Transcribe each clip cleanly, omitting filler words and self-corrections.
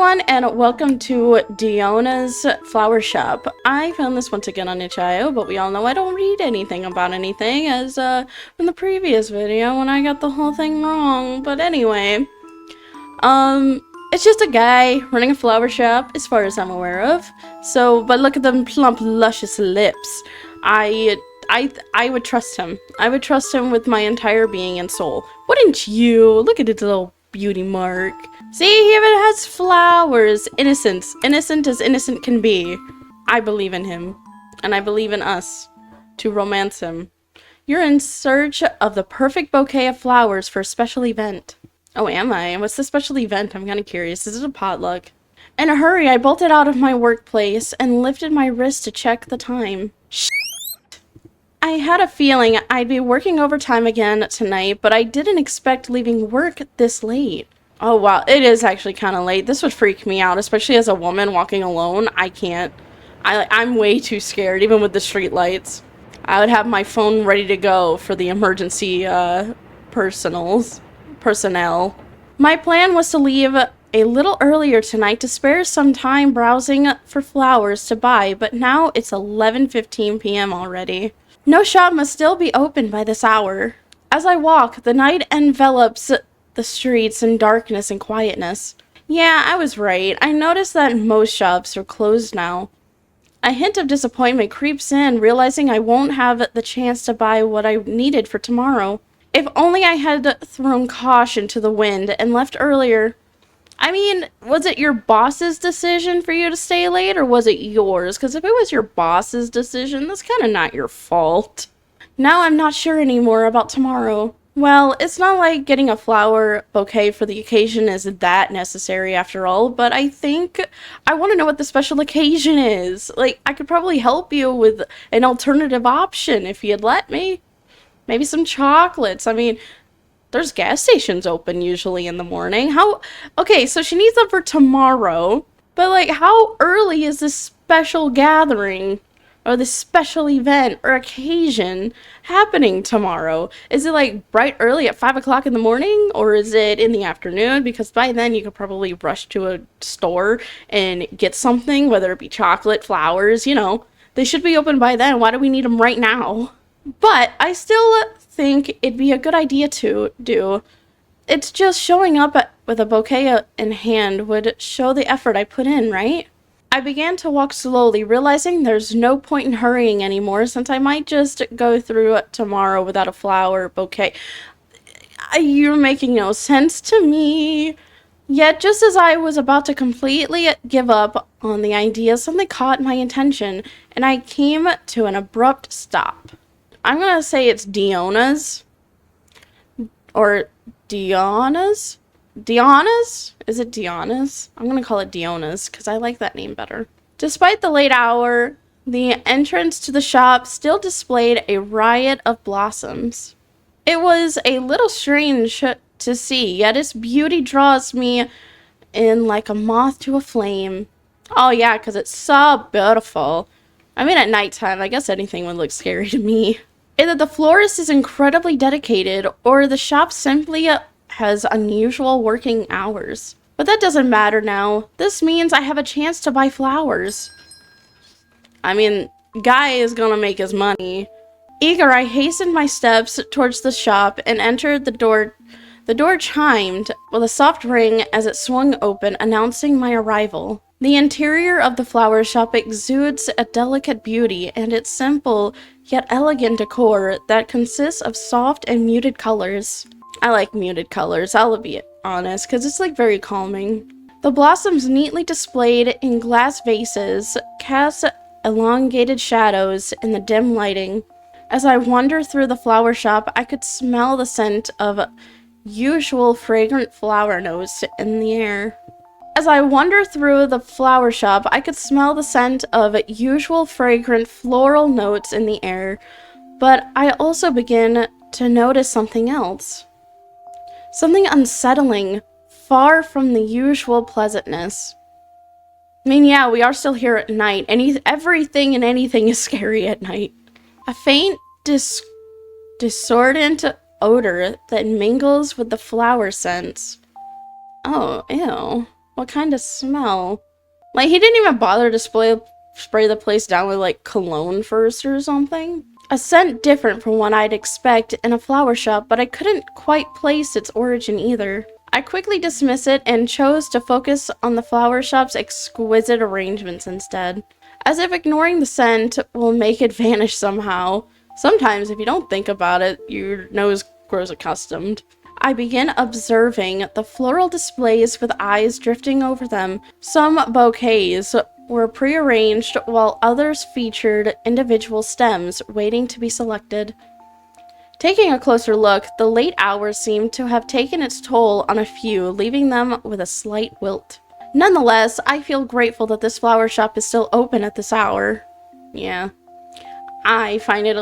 everyone, and welcome to Diona's flower shop. I found this once again on itch.io, but we all know I don't read anything about anything, as from the previous video when I got the whole thing wrong. But anyway, it's just a guy running a flower shop, as far as I'm aware of. So, but look at them plump, luscious lips. I would trust him. I would trust him with my entire being and soul. Wouldn't you? Look at his little beauty mark. See, he even has flowers. Innocence. Innocent as innocent can be. I believe in him. And I believe in us. To romance him. You're in search of the perfect bouquet of flowers for a special event. Oh, am I? What's the special event? I'm kind of curious. Is it a potluck? In a hurry, I bolted out of my workplace and lifted my wrist to check the time. I had a feeling I'd be working overtime again tonight, but I didn't expect leaving work this late. Oh wow, it is actually kind of late. This would freak me out, especially as a woman walking alone. I can't. I'm way too scared, even with the street lights. I would have my phone ready to go for the emergency personnel. My plan was to leave a little earlier tonight to spare some time browsing for flowers to buy, but now it's 11:15 p.m. already. No shop must still be open by this hour. As I walk, the night envelops the streets in darkness and quietness. Yeah, I was right. I noticed that most shops are closed now. A hint of disappointment creeps in, realizing I won't have the chance to buy what I needed for tomorrow. If only I had thrown caution to the wind and left earlier. I mean, was it your boss's decision for you to stay late, or was it yours? Because if it was your boss's decision, that's kind of not your fault. Now I'm not sure anymore about tomorrow. Well, it's not like getting a flower bouquet for the occasion is that necessary after all, but I think I want to know what the special occasion is. Like, I could probably help you with an alternative option if you'd let me. Maybe some chocolates. I mean, there's gas stations open usually in the morning. Okay, so she needs them for tomorrow, but like, how early is this special gathering or this special event or occasion happening tomorrow? Is it like bright early at 5 o'clock in the morning, or is it in the afternoon? Because by then you could probably rush to a store and get something, whether it be chocolate, flowers, you know. They should be open by then. Why do we need them right now? But I still think it'd be a good idea to do. It's just showing up with a bouquet in hand would show the effort I put in, right? I began to walk slowly, realizing there's no point in hurrying anymore since I might just go through it tomorrow without a flower bouquet. You're making no sense to me. Yet, just as I was about to completely give up on the idea, something caught my attention, and I came to an abrupt stop. I'm gonna say it's Diona's. Or Diona's? Diona's? Is it Diona's? I'm gonna call it Diona's because I like that name better. Despite the late hour, the entrance to the shop still displayed a riot of blossoms. It was a little strange to see, yet its beauty draws me in like a moth to a flame. Oh yeah, because it's so beautiful. I mean, at nighttime, I guess anything would look scary to me. Either the florist is incredibly dedicated, or the shop simply has unusual working hours. But that doesn't matter now. This means I have a chance to buy flowers. I mean, guy is gonna make his money. Eager, I hastened my steps towards the shop and entered the door. The door chimed with a soft ring as it swung open, announcing my arrival. The interior of the flower shop exudes a delicate beauty, and its simple yet elegant decor that consists of soft and muted colors. I like muted colors, I'll be honest, because it's like very calming. The blossoms neatly displayed in glass vases cast elongated shadows in the dim lighting. As I wandered through the flower shop, I could smell the scent of usual fragrant flower notes in the air. As I wandered through the flower shop, I could smell the scent of usual fragrant floral notes in the air, but I also began to notice something else. Something unsettling, far from the usual pleasantness. I mean, yeah, we are still here at night. Everything and anything is scary at night. A faint, discordant odor that mingles with the flower scents. Oh, ew. What kind of smell? Like, he didn't even bother to spray the place down with, like, cologne first or something. A scent different from what I'd expect in a flower shop, but I couldn't quite place its origin either. I quickly dismissed it and chose to focus on the flower shop's exquisite arrangements instead. As if ignoring the scent will make it vanish somehow. Sometimes, if you don't think about it, your nose grows accustomed. I began observing the floral displays with eyes drifting over them. Some bouquets were prearranged while others featured individual stems waiting to be selected. Taking a closer look, the late hours seemed to have taken its toll on a few, leaving them with a slight wilt. Nonetheless, I feel grateful that this flower shop is still open at this hour. Yeah. I find it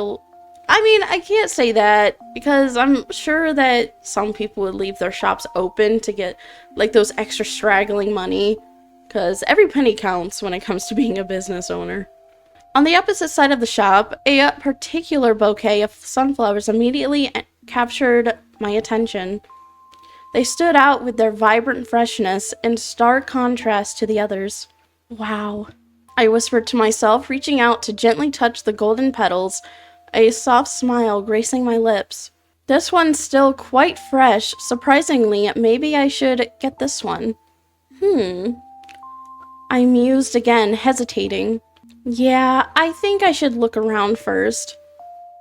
I mean, I can't say that because I'm sure that some people would leave their shops open to get like those extra straggling money because every penny counts when it comes to being a business owner. On the opposite side of the shop, a particular bouquet of sunflowers immediately captured my attention. They stood out with their vibrant freshness in stark contrast to the others. Wow, I whispered to myself, reaching out to gently touch the golden petals, a soft smile gracing my lips. This one's still quite fresh. Surprisingly, maybe I should get this one. I mused again, hesitating. Yeah, I think I should look around first.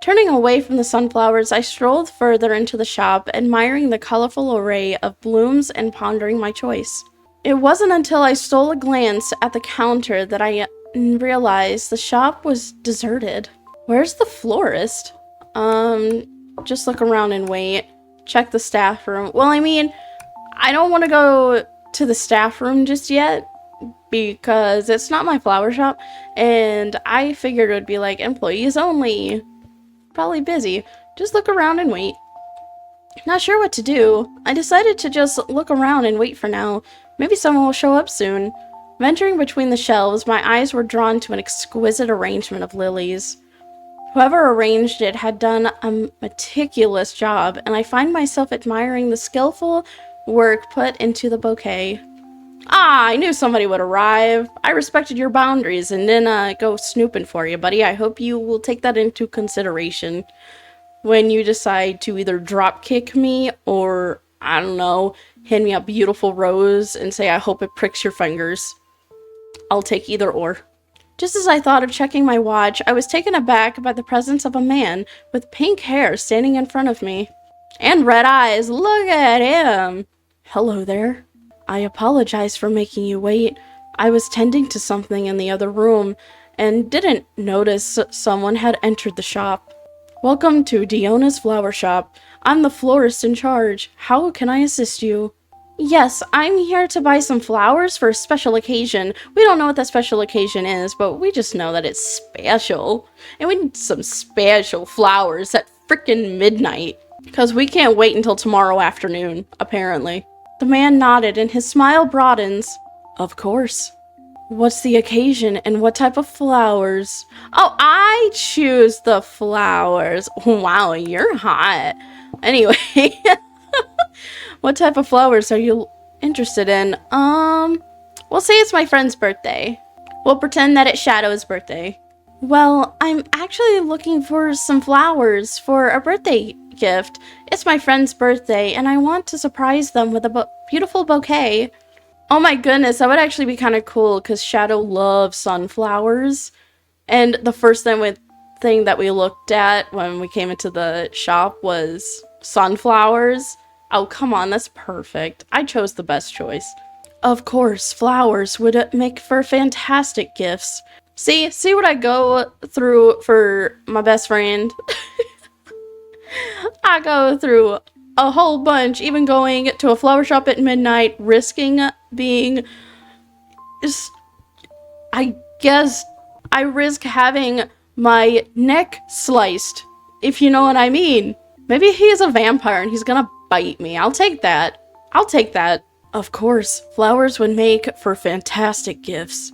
Turning away from the sunflowers, I strolled further into the shop, admiring the colorful array of blooms and pondering my choice. It wasn't until I stole a glance at the counter that I realized the shop was deserted. Where's the florist? Just look around and wait. Check the staff room. Well, I mean, I don't want to go to the staff room just yet because it's not my flower shop, and I figured it would be like employees only. Probably busy. Just look around and wait. Not sure what to do. I decided to just look around and wait for now. Maybe someone will show up soon. Venturing between the shelves, my eyes were drawn to an exquisite arrangement of lilies. Whoever arranged it had done a meticulous job, and I find myself admiring the skillful work put into the bouquet. Ah, I knew somebody would arrive. I respected your boundaries and didn't go snooping for you, buddy. I hope you will take that into consideration when you decide to either drop kick me or, I don't know, hand me a beautiful rose and say I hope it pricks your fingers. I'll take either or. Just as I thought of checking my watch, I was taken aback by the presence of a man with pink hair standing in front of me. And red eyes. Look at him. Hello there. I apologize for making you wait. I was tending to something in the other room and didn't notice someone had entered the shop. Welcome to Diona's flower shop. I'm the florist in charge. How can I assist you? Yes, I'm here to buy some flowers for a special occasion. We don't know what that special occasion is, but we just know that it's special. And we need some special flowers at frickin' midnight. Because we can't wait until tomorrow afternoon, apparently. The man nodded and his smile broadens. Of course. What's the occasion and what type of flowers? Oh, I choose the flowers. Wow, you're hot. Anyway, what type of flowers are you interested in? We'll say it's my friend's birthday. We'll pretend that it's Shadow's birthday. Well, I'm actually looking for some flowers for a birthday gift. It's my friend's birthday, and I want to surprise them with a beautiful bouquet. Oh my goodness, that would actually be kind of cool, because Shadow loves sunflowers. And the first thing that we looked at when we came into the shop was sunflowers. Oh, come on, that's perfect. I chose the best choice. Of course, flowers would make for fantastic gifts. See what I go through for my best friend? I go through a whole bunch, even going to a flower shop at midnight, risking being... I guess I risk having my neck sliced, if you know what I mean. Maybe he's a vampire and he's gonna bite me. I'll take that. I'll take that. Of course, flowers would make for fantastic gifts.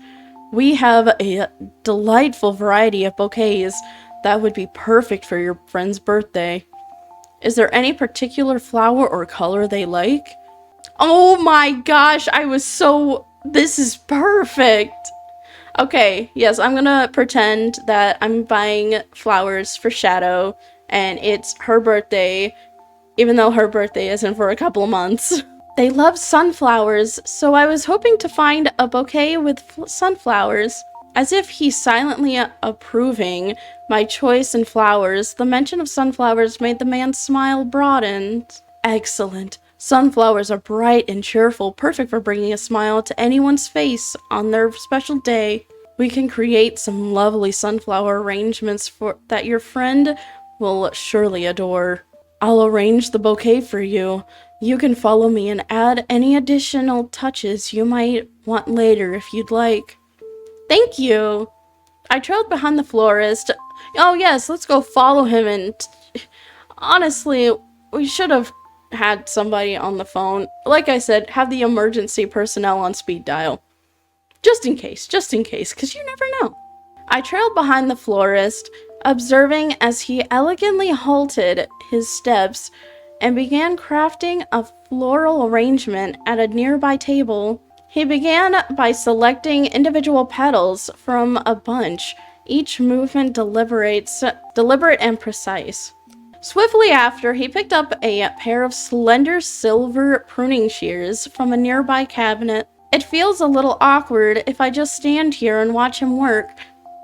We have a delightful variety of bouquets that would be perfect for your friend's birthday. Is there any particular flower or color they like? Oh my gosh, this is perfect. Okay, yes, I'm gonna pretend that I'm buying flowers for Shadow, and it's her birthday, even though her birthday isn't for a couple of months. They love sunflowers, so I was hoping to find a bouquet with sunflowers. As if he's silently approving my choice in flowers, the mention of sunflowers made the man's smile broaden. Excellent. Sunflowers are bright and cheerful, perfect for bringing a smile to anyone's face on their special day. We can create some lovely sunflower arrangements that your friend will surely adore. I'll arrange the bouquet for you. You can follow me and add any additional touches you might want later if you'd like. Thank you. I trailed behind the florist. Oh yes, let's go follow him and... Honestly, we should have had somebody on the phone. Like I said, have the emergency personnel on speed dial. Just in case, because you never know. I trailed behind the florist, observing as he elegantly halted his steps and began crafting a floral arrangement at a nearby table. He began by selecting individual petals from a bunch, each movement deliberate and precise. Swiftly after, he picked up a pair of slender silver pruning shears from a nearby cabinet. It feels a little awkward if I just stand here and watch him work.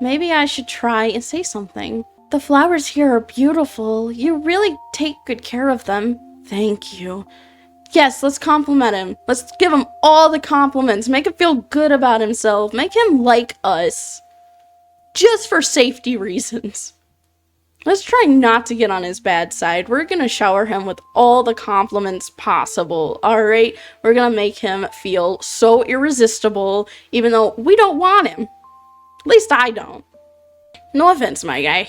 Maybe I should try and say something. The flowers here are beautiful. You really take good care of them. Thank you. Yes, let's compliment him. Let's give him all the compliments. Make him feel good about himself. Make him like us. Just for safety reasons. Let's try not to get on his bad side. We're gonna shower him with all the compliments possible, alright? We're gonna make him feel so irresistible, even though we don't want him. At least I don't. No offense, my guy.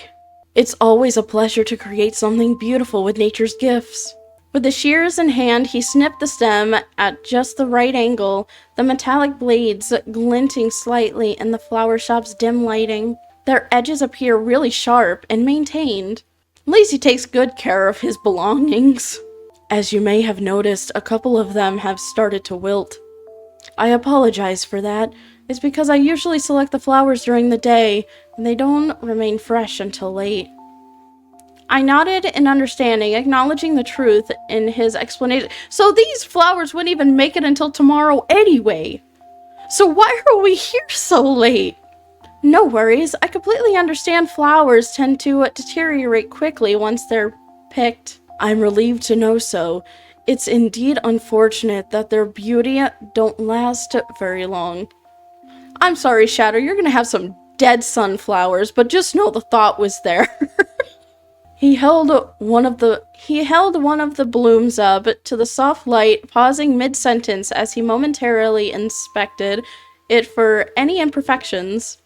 It's always a pleasure to create something beautiful with nature's gifts. With the shears in hand, he snipped the stem at just the right angle, the metallic blades glinting slightly in the flower shop's dim lighting. Their edges appear really sharp and maintained. At least he takes good care of his belongings. As you may have noticed, a couple of them have started to wilt. I apologize for that. It's because I usually select the flowers during the day, and they don't remain fresh until late. I nodded in understanding, acknowledging the truth in his explanation. So these flowers wouldn't even make it until tomorrow anyway. So why are we here so late? No worries. I completely understand flowers tend to deteriorate quickly once they're picked. I'm relieved to know so. It's indeed unfortunate that their beauty don't last very long. I'm sorry, Shadow, you're gonna have some dead sunflowers, but just know the thought was there. He held one of the blooms up to the soft light, pausing mid-sentence as he momentarily inspected it for any imperfections.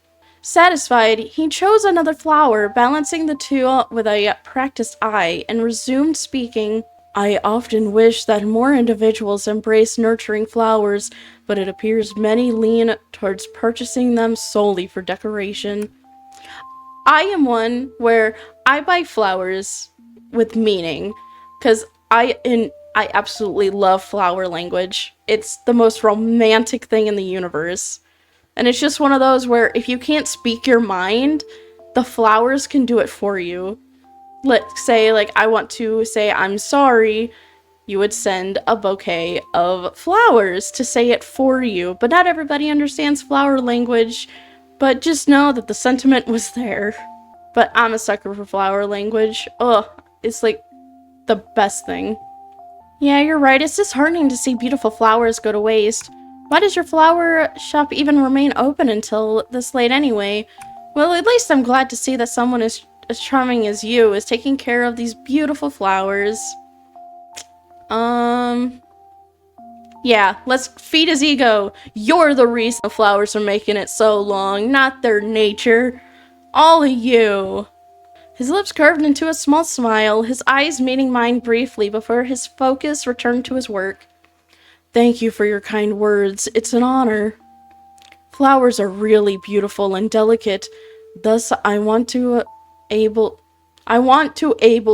Satisfied, he chose another flower, balancing the two with a practiced eye, and resumed speaking. I often wish that more individuals embrace nurturing flowers, but it appears many lean towards purchasing them solely for decoration. I am one where I buy flowers with meaning, because I absolutely love flower language. It's the most romantic thing in the universe. And it's just one of those where if you can't speak your mind, the flowers can do it for you. Let's say, like, I want to say I'm sorry, you would send a bouquet of flowers to say it for you. But not everybody understands flower language, but just know that the sentiment was there. But I'm a sucker for flower language. Ugh, it's like the best thing. Yeah, you're right, it's disheartening to see beautiful flowers go to waste. Why does your flower shop even remain open until this late anyway? Well, at least I'm glad to see that someone as charming as you is taking care of these beautiful flowers. Yeah, let's feed his ego. You're the reason the flowers are making it so long, not their nature. All of you. His lips curved into a small smile, his eyes meeting mine briefly before his focus returned to his work. Thank you for your kind words. It's an honor. Flowers are really beautiful and delicate. Thus, I want to able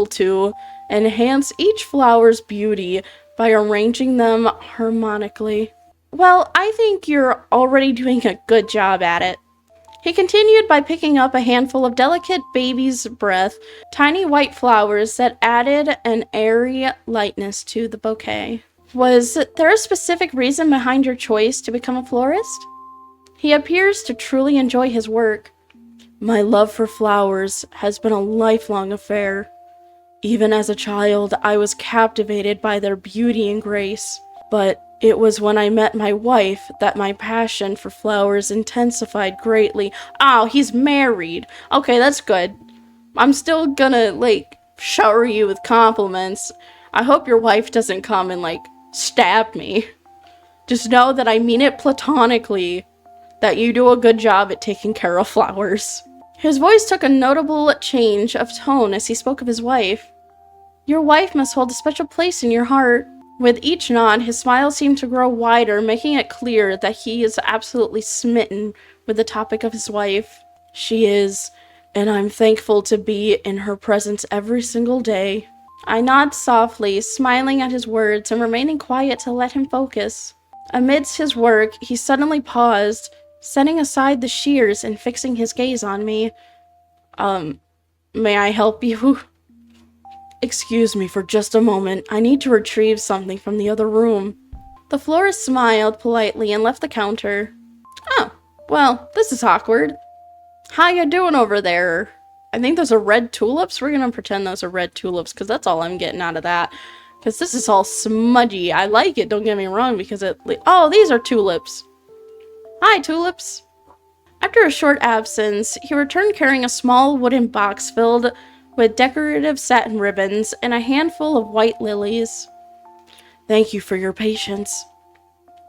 to enhance each flower's beauty by arranging them harmonically. Well, I think you're already doing a good job at it. He continued by picking up a handful of delicate baby's breath, tiny white flowers that added an airy lightness to the bouquet. Was there a specific reason behind your choice to become a florist? He appears to truly enjoy his work. My love for flowers has been a lifelong affair. Even as a child, I was captivated by their beauty and grace. But it was when I met my wife that my passion for flowers intensified greatly. Oh, he's married. Okay, that's good. I'm still gonna, shower you with compliments. I hope your wife doesn't come and, stab me. Just know that I mean it platonically, that you do a good job at taking care of flowers. His voice took a notable change of tone as he spoke of his wife. Your wife must hold a special place in your heart. With each nod, his smile seemed to grow wider, making it clear that he is absolutely smitten with the topic of his wife. She is, and I'm thankful to be in her presence every single day. I nod softly, smiling at his words and remaining quiet to let him focus. Amidst his work, he suddenly paused, setting aside the shears and fixing his gaze on me. May I help you? Excuse me for just a moment. I need to retrieve something from the other room. The florist smiled politely and left the counter. Oh, well, this is awkward. How you doing over there? I think those are red tulips. We're gonna pretend those are red tulips because that's all I'm getting out of that. Because this is all smudgy. I like it, don't get me wrong, because oh, these are tulips. Hi, tulips. After a short absence, he returned carrying a small wooden box filled with decorative satin ribbons and a handful of white lilies. Thank you for your patience.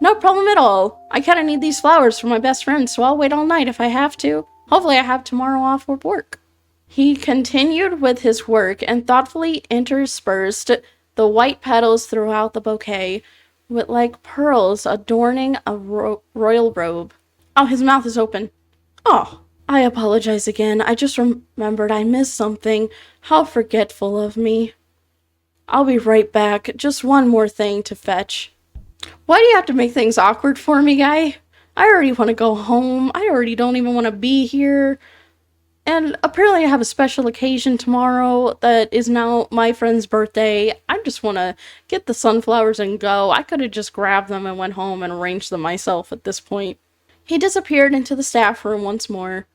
No problem at all. I kinda need these flowers for my best friend, so I'll wait all night if I have to. Hopefully I have tomorrow off for work. He continued with his work and thoughtfully interspersed the white petals throughout the bouquet, with like pearls adorning a royal robe. Oh, his mouth is open. Oh, I apologize again. I just remembered I missed something. How forgetful of me. I'll be right back. Just one more thing to fetch. Why do you have to make things awkward for me, guy? I already want to go home. I already don't even want to be here. And apparently I have a special occasion tomorrow that is now my friend's birthday. I just want to get the sunflowers and go. I could have just grabbed them and went home and arranged them myself at this point. He disappeared into the staff room once more.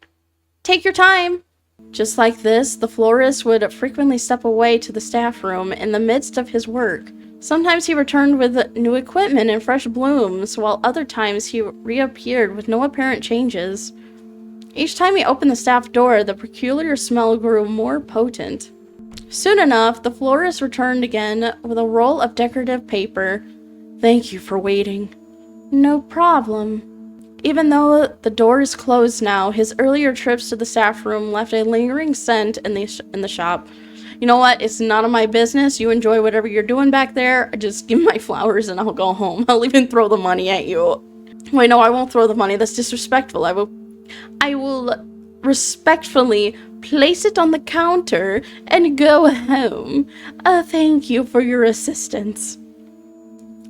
Take your time. Just like this, the florist would frequently step away to the staff room in the midst of his work. Sometimes he returned with new equipment and fresh blooms, while other times he reappeared with no apparent changes. Each time he opened the staff door, the peculiar smell grew more potent. Soon enough, the florist returned again with a roll of decorative paper. Thank you for waiting. No problem. Even though the door is closed now, his earlier trips to the staff room left a lingering scent in the shop. You know what? It's none of my business. You enjoy whatever you're doing back there. Just give me my flowers and I'll go home. I'll even throw the money at you. Wait, no, I won't throw the money. That's disrespectful. I will respectfully place it on the counter and go home. Thank you for your assistance.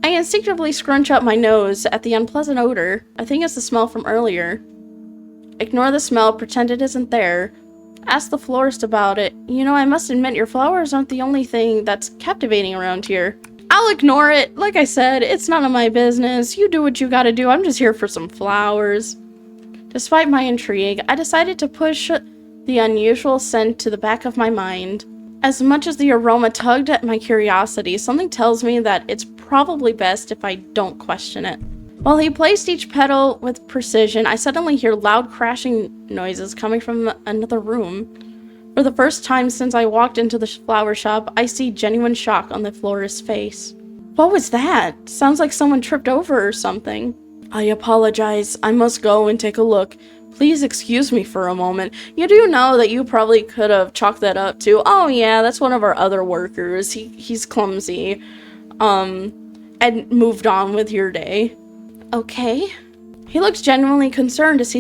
I instinctively scrunch up my nose at the unpleasant odor. I think it's the smell from earlier. Ignore the smell, pretend it isn't there. Ask the florist about it. You know, I must admit your flowers aren't the only thing that's captivating around here. I'll ignore it. Like I said, it's none of my business. You do what you gotta do. I'm just here for some flowers. Despite my intrigue, I decided to push the unusual scent to the back of my mind. As much as the aroma tugged at my curiosity, something tells me that it's probably best if I don't question it. While he placed each petal with precision, I suddenly hear loud crashing noises coming from another room. For the first time since I walked into the flower shop, I see genuine shock on the florist's face. What was that? Sounds like someone tripped over or something. I apologize. I must go and take a look. Please excuse me for a moment. You do know that you probably could have chalked that up to, oh yeah, that's one of our other workers. He's clumsy. And moved on with your day. Okay. He looks genuinely concerned as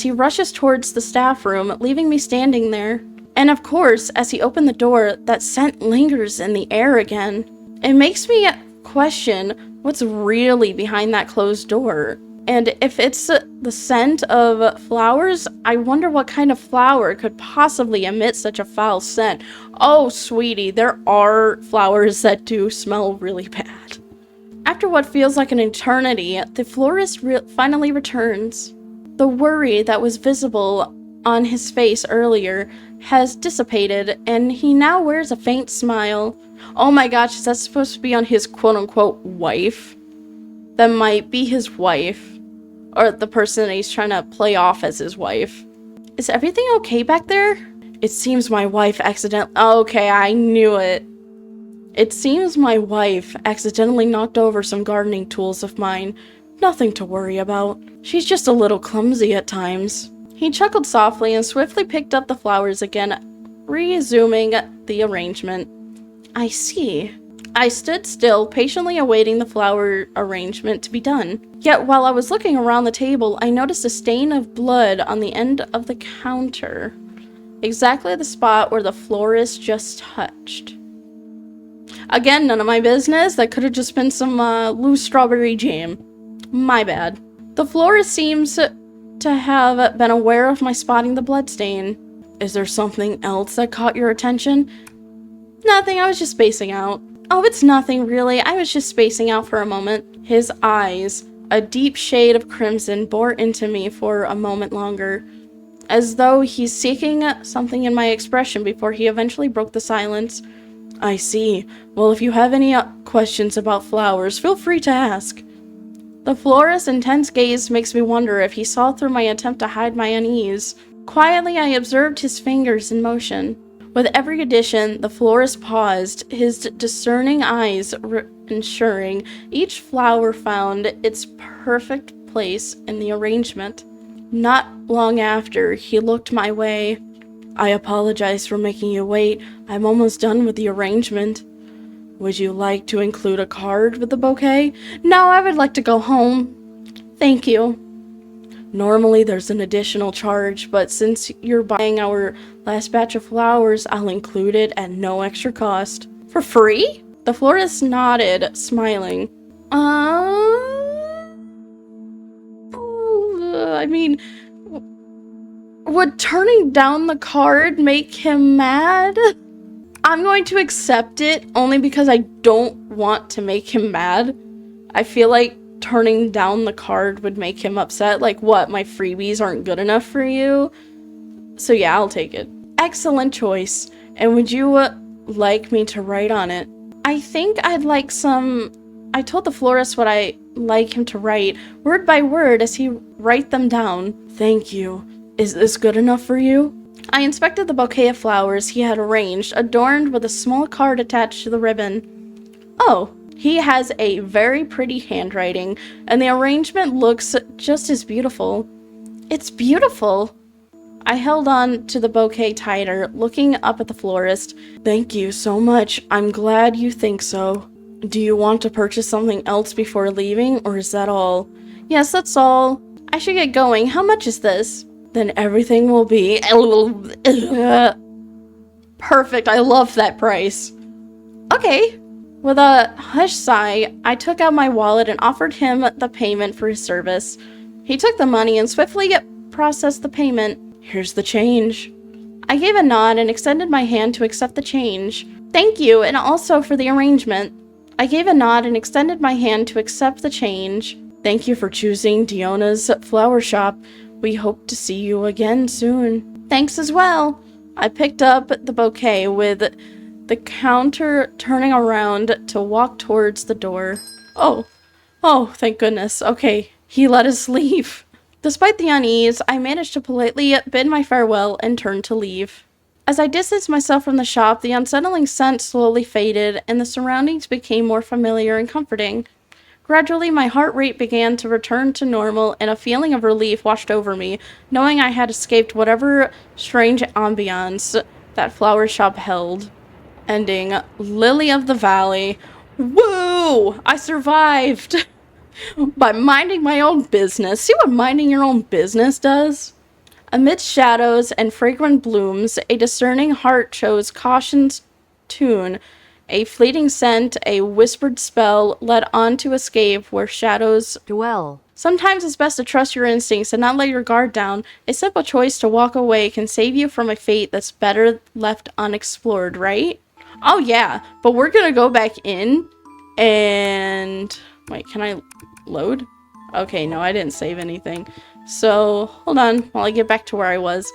he rushes towards the staff room, leaving me standing there. And of course, as he opened the door, that scent lingers in the air again. It makes me question what's really behind that closed door. And if it's the scent of flowers, I wonder what kind of flower could possibly emit such a foul scent. Oh, sweetie, there are flowers that do smell really bad. After what feels like an eternity, the florist finally returns. The worry that was visible on his face earlier has dissipated, and he now wears a faint smile. Oh my gosh, is that supposed to be on his quote-unquote wife? That might be his wife. Or the person that he's trying to play off as his wife. Is everything okay back there? It seems my wife accidentally... Okay, I knew it. It seems my wife accidentally knocked over some gardening tools of mine. Nothing to worry about. She's just a little clumsy at times. He chuckled softly and swiftly picked up the flowers again, resuming the arrangement. I see. I stood still, patiently awaiting the flower arrangement to be done. Yet while I was looking around the table, I noticed a stain of blood on the end of the counter. Exactly the spot where the florist just touched. Again, none of my business. That could have just been some loose strawberry jam. My bad. The florist seems to have been aware of my spotting the bloodstain. Is there something else that caught your attention? Nothing, I was just spacing out. Oh, it's nothing really, I was just spacing out for a moment. His eyes, a deep shade of crimson, bore into me for a moment longer, as though he's seeking something in my expression before he eventually broke the silence. I see. Well, if you have any questions about flowers, feel free to ask. The florist's intense gaze makes me wonder if he saw through my attempt to hide my unease. Quietly, I observed his fingers in motion. With every addition, the florist paused, his discerning eyes ensuring each flower found its perfect place in the arrangement. Not long after, he looked my way. I apologize for making you wait. I'm almost done with the arrangement. Would you like to include a card with the bouquet? No, I would like to go home. Thank you. Normally there's an additional charge, but since you're buying our last batch of flowers, I'll include it at no extra cost. For free? The florist nodded, smiling. I mean, would turning down the card make him mad? I'm going to accept it only because I don't want to make him mad. I feel like turning down the card would make him upset. Like, what, my freebies aren't good enough for you? So yeah, I'll take it. Excellent choice. And would you like me to write on it? I think I'd like some... I told the florist what I like him to write, word by word, as he write them down. Thank you. Is this good enough for you? I inspected the bouquet of flowers he had arranged, adorned with a small card attached to the ribbon. Oh. He has a very pretty handwriting, and the arrangement looks just as beautiful. It's beautiful. I held on to the bouquet tighter, looking up at the florist. Thank you so much. I'm glad you think so. Do you want to purchase something else before leaving, or is that all? Yes, that's all. I should get going. How much is this? Then everything will be... Perfect. I love that price. Okay. With a hushed sigh, I took out my wallet and offered him the payment for his service. He took the money and swiftly processed the payment. Here's the change. I gave a nod and extended my hand to accept the change. Thank you, and also for the arrangement. I gave a nod and extended my hand to accept the change. Thank you for choosing Diona's flower shop. We hope to see you again soon. Thanks as well. I picked up the bouquet with the counter turning around to walk towards the door. Oh, thank goodness. Okay, he let us leave. Despite the unease, I managed to politely bid my farewell and turn to leave. As I distanced myself from the shop, the unsettling scent slowly faded, and the surroundings became more familiar and comforting. Gradually, my heart rate began to return to normal, and a feeling of relief washed over me, knowing I had escaped whatever strange ambiance that flower shop held. Ending Lily of the Valley. Woo! I survived! By minding my own business. See what minding your own business does? Amidst shadows and fragrant blooms, a discerning heart chose caution's tune. A fleeting scent, a whispered spell, led on to escape where shadows dwell. Sometimes it's best to trust your instincts and not let your guard down. A simple choice to walk away can save you from a fate that's better left unexplored, right? Oh yeah, but we're gonna go back in and... Wait, can I load? Okay, no, I didn't save anything. So, hold on while I get back to where I was.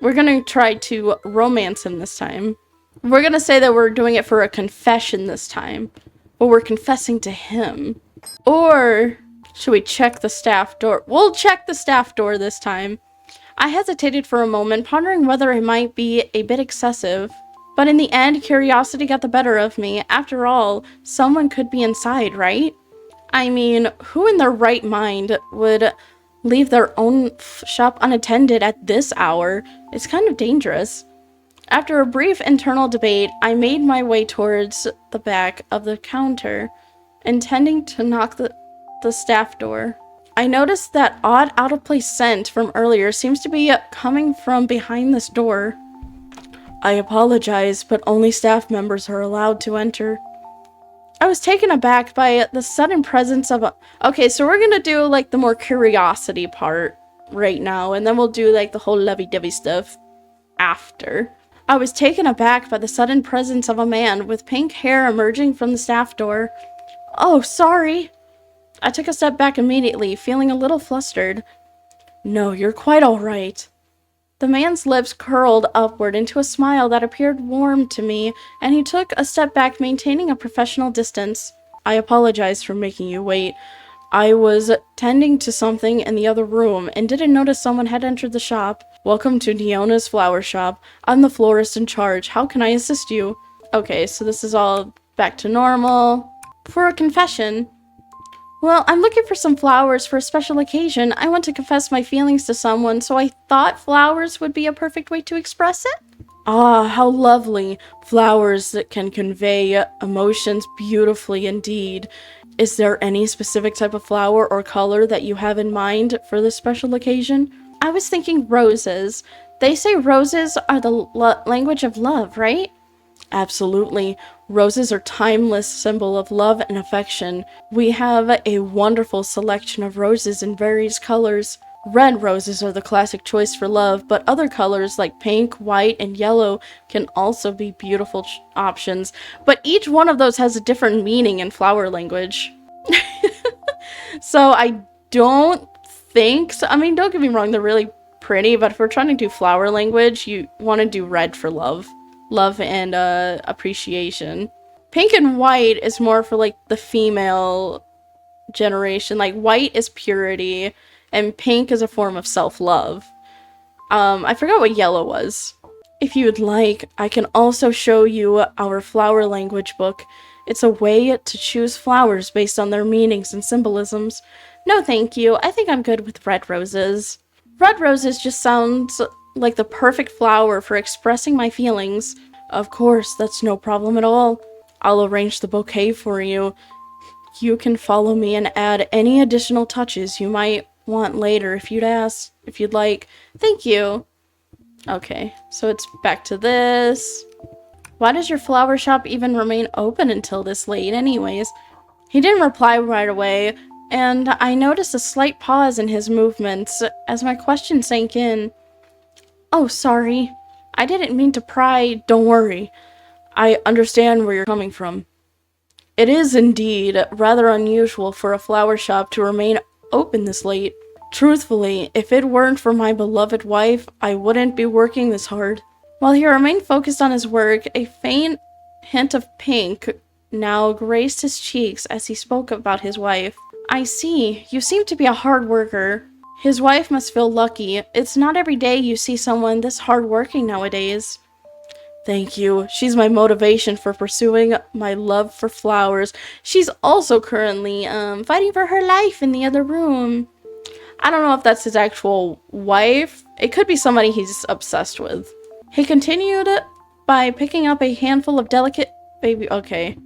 We're gonna try to romance him this time. We're gonna say that we're doing it for a confession this time, but we're confessing to him. Or should we check the staff door? We'll check the staff door this time. I hesitated for a moment, pondering whether it might be a bit excessive. But in the end, curiosity got the better of me. After all, someone could be inside, right? I mean, who in their right mind would leave their own shop unattended at this hour? It's kind of dangerous. After a brief internal debate, I made my way towards the back of the counter, intending to knock the staff door. I noticed that odd out-of-place scent from earlier seems to be coming from behind this door. I apologize, but only staff members are allowed to enter. I was taken aback by the sudden presence of a... Okay, so we're gonna do, like, the more curiosity part right now, and then we'll do, like, the whole lovey-dovey stuff after. I was taken aback by the sudden presence of a man with pink hair emerging from the staff door. Oh, sorry. I took a step back immediately, feeling a little flustered. No, you're quite all right. The man's lips curled upward into a smile that appeared warm to me, and he took a step back, maintaining a professional distance. I apologize for making you wait. I was tending to something in the other room and didn't notice someone had entered the shop. Welcome to Diona's flower shop. I'm the florist in charge. How can I assist you? Okay, so this is all back to normal. For a confession. Well, I'm looking for some flowers for a special occasion. I want to confess my feelings to someone, so I thought flowers would be a perfect way to express it. Ah, how lovely. Flowers that can convey emotions beautifully indeed. Is there any specific type of flower or color that you have in mind for this special occasion? I was thinking roses. They say roses are the language of love, right? Absolutely. Roses are timeless symbol of love and affection. We have a wonderful selection of roses in various colors. Red roses are the classic choice for love, but other colors like pink, white, and yellow can also be beautiful options. But each one of those has a different meaning in flower language. So I don't think so. I mean, don't get me wrong, they're really pretty, but if we're trying to do flower language, you want to do red for love. Love and appreciation. Pink and white is more for like the female generation. Like white is purity and pink is a form of self-love. I forgot what yellow was. If you would like, I can also show you our flower language book. It's a way to choose flowers based on their meanings and symbolisms. No thank you, I think I'm good with red roses. Red roses just sounds like the perfect flower for expressing my feelings. Of course, that's no problem at all. I'll arrange the bouquet for you. You can follow me and add any additional touches you might want later if you'd like. Thank you. Okay, so it's back to this. Why does your flower shop even remain open until this late anyways? He didn't reply right away, and I noticed a slight pause in his movements as my question sank in. Oh, sorry. I didn't mean to pry. Don't worry. I understand where you're coming from. It is indeed rather unusual for a flower shop to remain open this late. Truthfully, if it weren't for my beloved wife, I wouldn't be working this hard. While he remained focused on his work, a faint hint of pink now graced his cheeks as he spoke about his wife. I see. You seem to be a hard worker. His wife must feel lucky. It's not every day you see someone this hardworking nowadays. Thank you. She's my motivation for pursuing my love for flowers. She's also currently fighting for her life in the other room. I don't know if that's his actual wife. It could be somebody he's obsessed with. He continued by picking up a handful of delicate baby... Okay.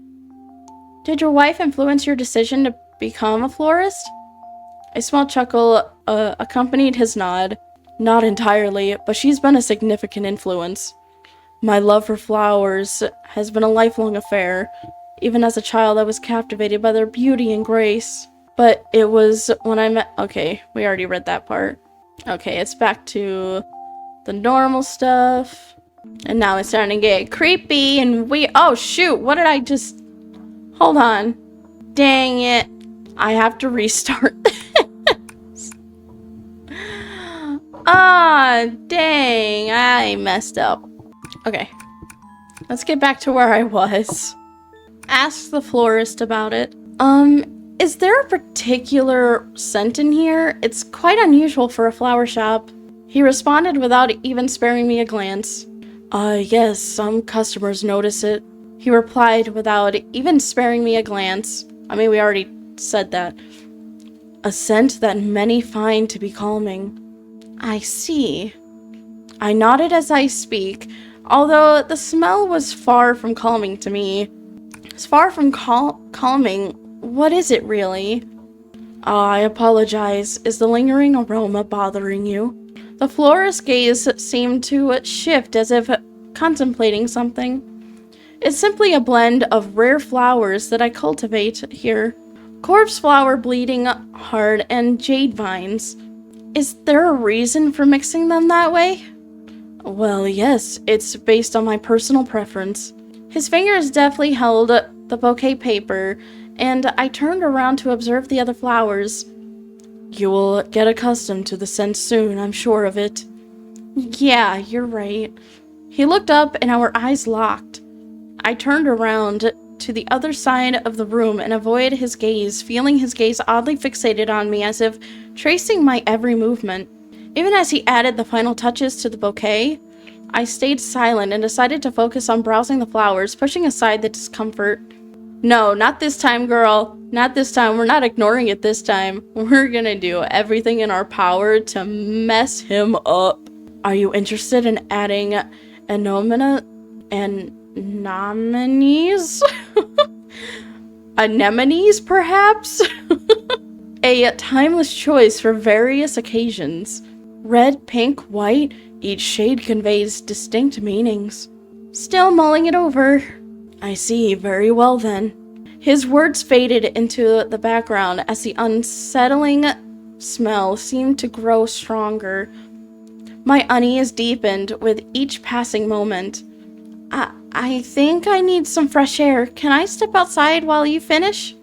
Did your wife influence your decision to become a florist? A small chuckle accompanied his nod. Not entirely, but she's been a significant influence. My love for flowers has been a lifelong affair. Even as a child, I was captivated by their beauty and grace. But it was when I met— okay, we already read that part. Okay, it's back to the normal stuff. And now it's starting to get creepy and we— oh shoot, what did I just— hold on. Dang it. I have to restart this. Ah, dang, I messed up. Okay, let's get back to where I was. Ask the florist about it. Is there a particular scent in here? It's quite unusual for a flower shop. He responded without even sparing me a glance. Yes, some customers notice it. He replied without even sparing me a glance. I mean, we already said that. A scent that many find to be calming. I see. I nodded as I speak, although the smell was far from calming to me. It's far from calming. What is it really? I apologize. Is the lingering aroma bothering you? The florist's gaze seemed to shift as if contemplating something. It's simply a blend of rare flowers that I cultivate here. Corpse flower, bleeding heart, and jade vines. Is there a reason for mixing them that way? Well, yes, it's based on my personal preference. His fingers deftly held the bouquet paper, and I turned around to observe the other flowers. You will get accustomed to the scent soon, I'm sure of it. Yeah, you're right. He looked up and our eyes locked. I turned around to the other side of the room and avoided his gaze, feeling his gaze oddly fixated on me as if tracing my every movement. Even as he added the final touches to the bouquet, I stayed silent and decided to focus on browsing the flowers, pushing aside the discomfort. No, not this time, girl. Not this time. We're not ignoring it this time. We're gonna do everything in our power to mess him up. Are you interested in adding anemones? Anemones, perhaps? A timeless choice for various occasions. Red, pink, white, each shade conveys distinct meanings. Still mulling it over. I see, very well then. His words faded into the background as the unsettling smell seemed to grow stronger. My unease deepened with each passing moment. I think I need some fresh air. Can I step outside while you finish?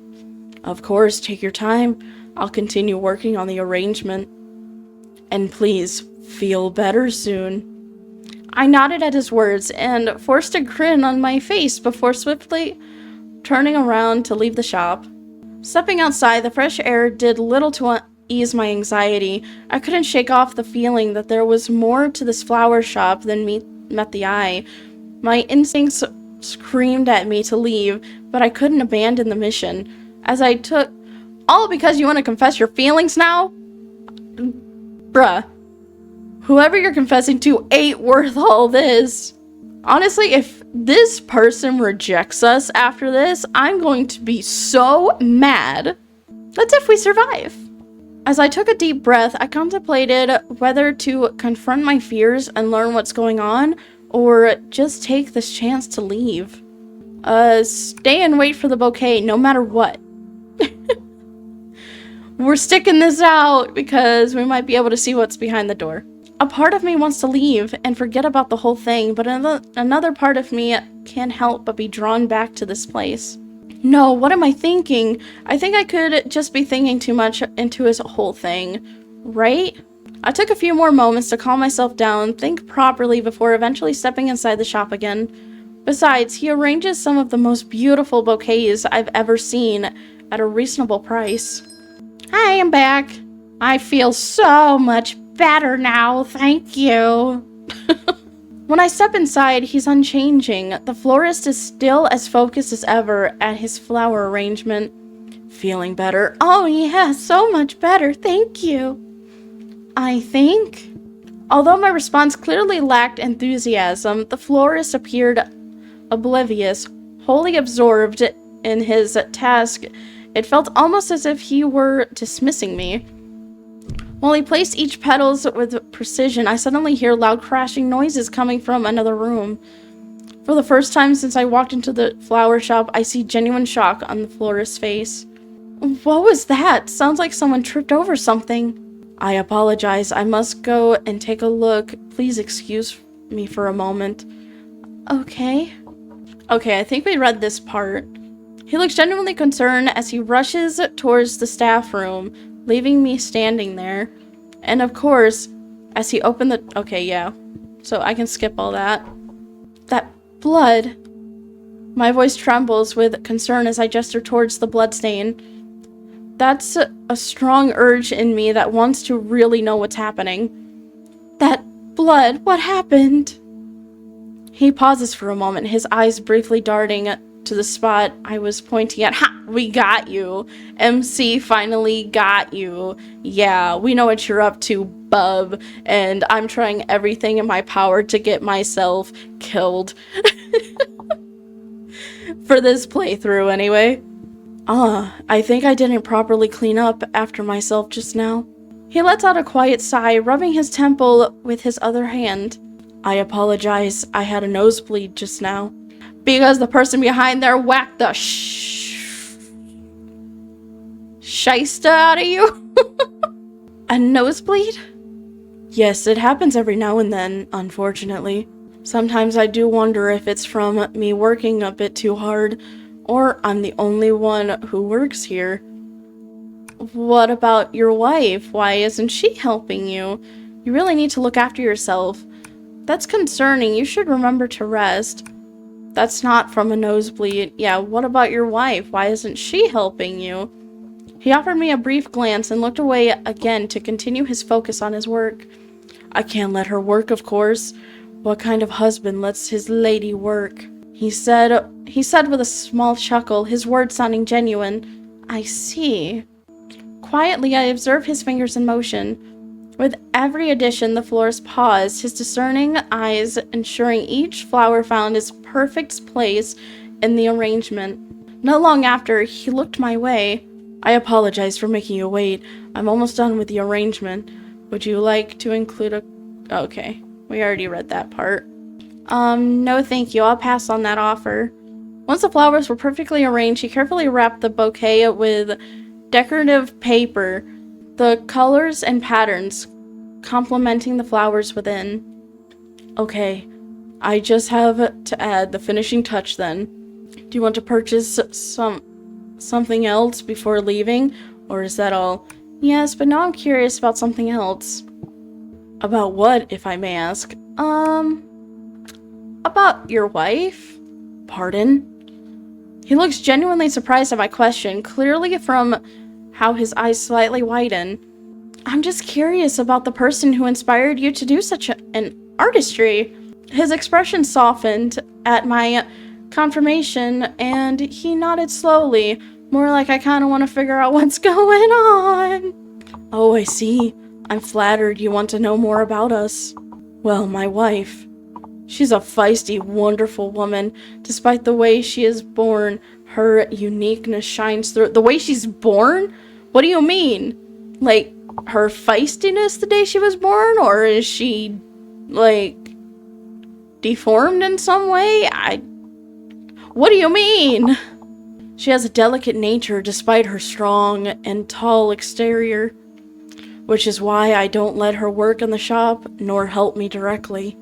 Of course, take your time. I'll continue working on the arrangement. And please, feel better soon. I nodded at his words and forced a grin on my face before swiftly turning around to leave the shop. Stepping outside, the fresh air did little to ease my anxiety. I couldn't shake off the feeling that there was more to this flower shop than met the eye. My instincts screamed at me to leave, but I couldn't abandon the mission. As I took— all because you want to confess your feelings now? Bruh. Whoever you're confessing to ain't worth all this. Honestly, if this person rejects us after this, I'm going to be so mad. That's if we survive. As I took a deep breath, I contemplated whether to confront my fears and learn what's going on, or just take this chance to leave. Stay and wait for the bouquet no matter what. We're sticking this out because we might be able to see what's behind the door. A part of me wants to leave and forget about the whole thing, but another part of me can't help but be drawn back to this place. No, what am I thinking? I think I could just be thinking too much into his whole thing, right? I took a few more moments to calm myself down, think properly before eventually stepping inside the shop again. Besides, he arranges some of the most beautiful bouquets I've ever seen at a reasonable price. Hi, I'm back. I feel so much better now, thank you. When I step inside, he's unchanging. The florist is still as focused as ever at his flower arrangement. Feeling better? Oh yeah, so much better, thank you. I think. Although my response clearly lacked enthusiasm, the florist appeared oblivious, wholly absorbed in his task. It felt almost as if he were dismissing me. While he placed each petals with precision, I suddenly hear loud crashing noises coming from another room. For the first time since I walked into the flower shop, I see genuine shock on the florist's face. What was that? Sounds like someone tripped over something. I apologize. I must go and take a look. Please excuse me for a moment. Okay. Okay, I think we read this part. He looks genuinely concerned as he rushes towards the staff room, leaving me standing there. And of course, as he opened the... Okay, yeah. So I can skip all that. That blood. My voice trembles with concern as I gesture towards the bloodstain. That's a strong urge in me that wants to really know what's happening. That blood, what happened? He pauses for a moment, his eyes briefly darting to the spot I was pointing at. Ha! We got you. MC finally got you. Yeah, we know what you're up to, bub. And I'm trying everything in my power to get myself killed. For this playthrough, anyway. I think I didn't properly clean up after myself just now. He lets out a quiet sigh, rubbing his temple with his other hand. I apologize, I had a nosebleed just now. Because the person behind there whacked the shysta out of you? A nosebleed? Yes, it happens every now and then, unfortunately. Sometimes I do wonder if it's from me working a bit too hard, or I'm the only one who works here. What about your wife? Why isn't she helping you? You really need to look after yourself. That's concerning. You should remember to rest. That's not from a nosebleed. Yeah, what about your wife? Why isn't she helping you? He offered me a brief glance and looked away again to continue his focus on his work. I can't let her work, of course. What kind of husband lets his lady work? He said with a small chuckle, his words sounding genuine. I see. Quietly, I observe his fingers in motion. With every addition, the florist paused, his discerning eyes ensuring each flower found its perfect place in the arrangement. Not long after, he looked my way. I apologize for making you wait. I'm almost done with the arrangement. Would you like to include a... Okay, we already read that part. No thank you. I'll pass on that offer. Once the flowers were perfectly arranged, he carefully wrapped the bouquet with decorative paper, the colors and patterns complementing the flowers within. Okay, I just have to add the finishing touch then. Do you want to purchase something else before leaving, or is that all? Yes, but now I'm curious about something else. About what, if I may ask? About your wife? Pardon? He looks genuinely surprised at my question, clearly from how his eyes slightly widen. I'm just curious about the person who inspired you to do such an artistry. His expression softened at my confirmation, and he nodded slowly, more like I kind of want to figure out what's going on. Oh, I see. I'm flattered you want to know more about us. Well, my wife. She's a feisty, wonderful woman. Despite the way she is born, her uniqueness shines through. The way she's born? What do you mean? Like, her feistiness the day she was born? Or is she, like, deformed in some way? What do you mean? She has a delicate nature despite her strong and tall exterior, which is why I don't let her work in the shop nor help me directly,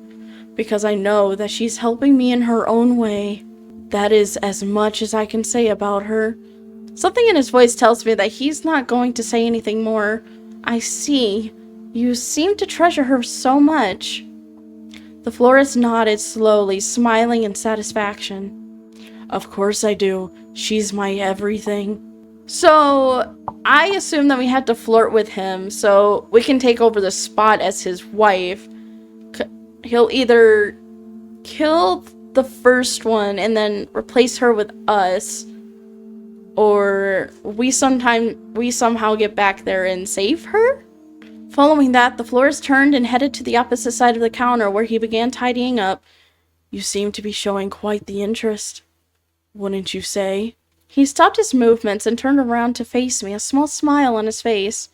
because I know that she's helping me in her own way. That is as much as I can say about her. Something in his voice tells me that he's not going to say anything more. I see. You seem to treasure her so much. The florist nodded slowly, smiling in satisfaction. Of course I do. She's my everything. So, I assume that we had to flirt with him, so we can take over the spot as his wife. He'll either kill the first one and then replace her with us, or we somehow get back there and save her? Following that, the florist turned and headed to the opposite side of the counter where he began tidying up. You seem to be showing quite the interest, wouldn't you say? He stopped his movements and turned around to face me, a small smile on his face.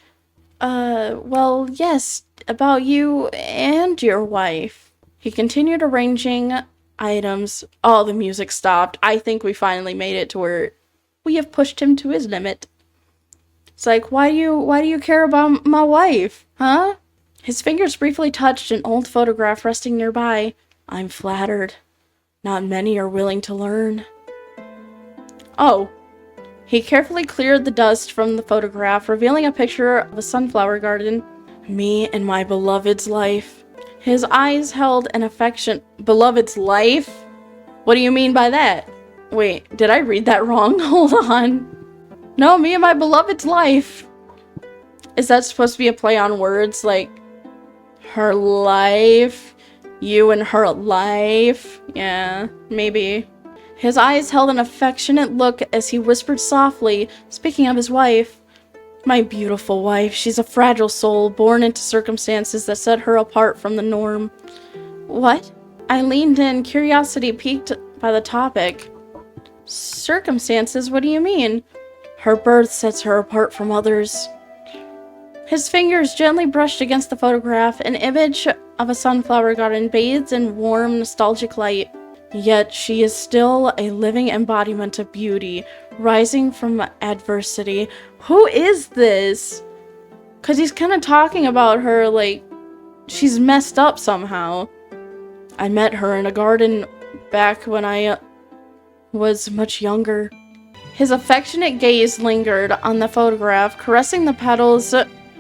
Well, yes, about you and your wife. He continued arranging items. Oh, the music stopped. I think we finally made it to where we have pushed him to his limit. It's like, why do you care about my wife, huh? His fingers briefly touched an old photograph resting nearby. I'm flattered. Not many are willing to learn. Oh. He carefully cleared the dust from the photograph, revealing a picture of a sunflower garden. Me and my beloved's life. His eyes held an affection. Beloved's life? What do you mean by that? Wait, did I read that wrong? Hold on. No, me and my beloved's life. Is that supposed to be a play on words? Like, her life? You and her life? Yeah, maybe. His eyes held an affectionate look as he whispered softly, speaking of his wife. My beautiful wife, she's a fragile soul, born into circumstances that set her apart from the norm. What? I leaned in, curiosity piqued by the topic. Circumstances? What do you mean? Her birth sets her apart from others. His fingers gently brushed against the photograph, an image of a sunflower garden bathed in warm, nostalgic light. Yet she is still a living embodiment of beauty, rising from adversity. Who is this? Because he's kind of talking about her like she's messed up somehow. I met her in a garden back when I was much younger. His affectionate gaze lingered on the photograph, caressing the petals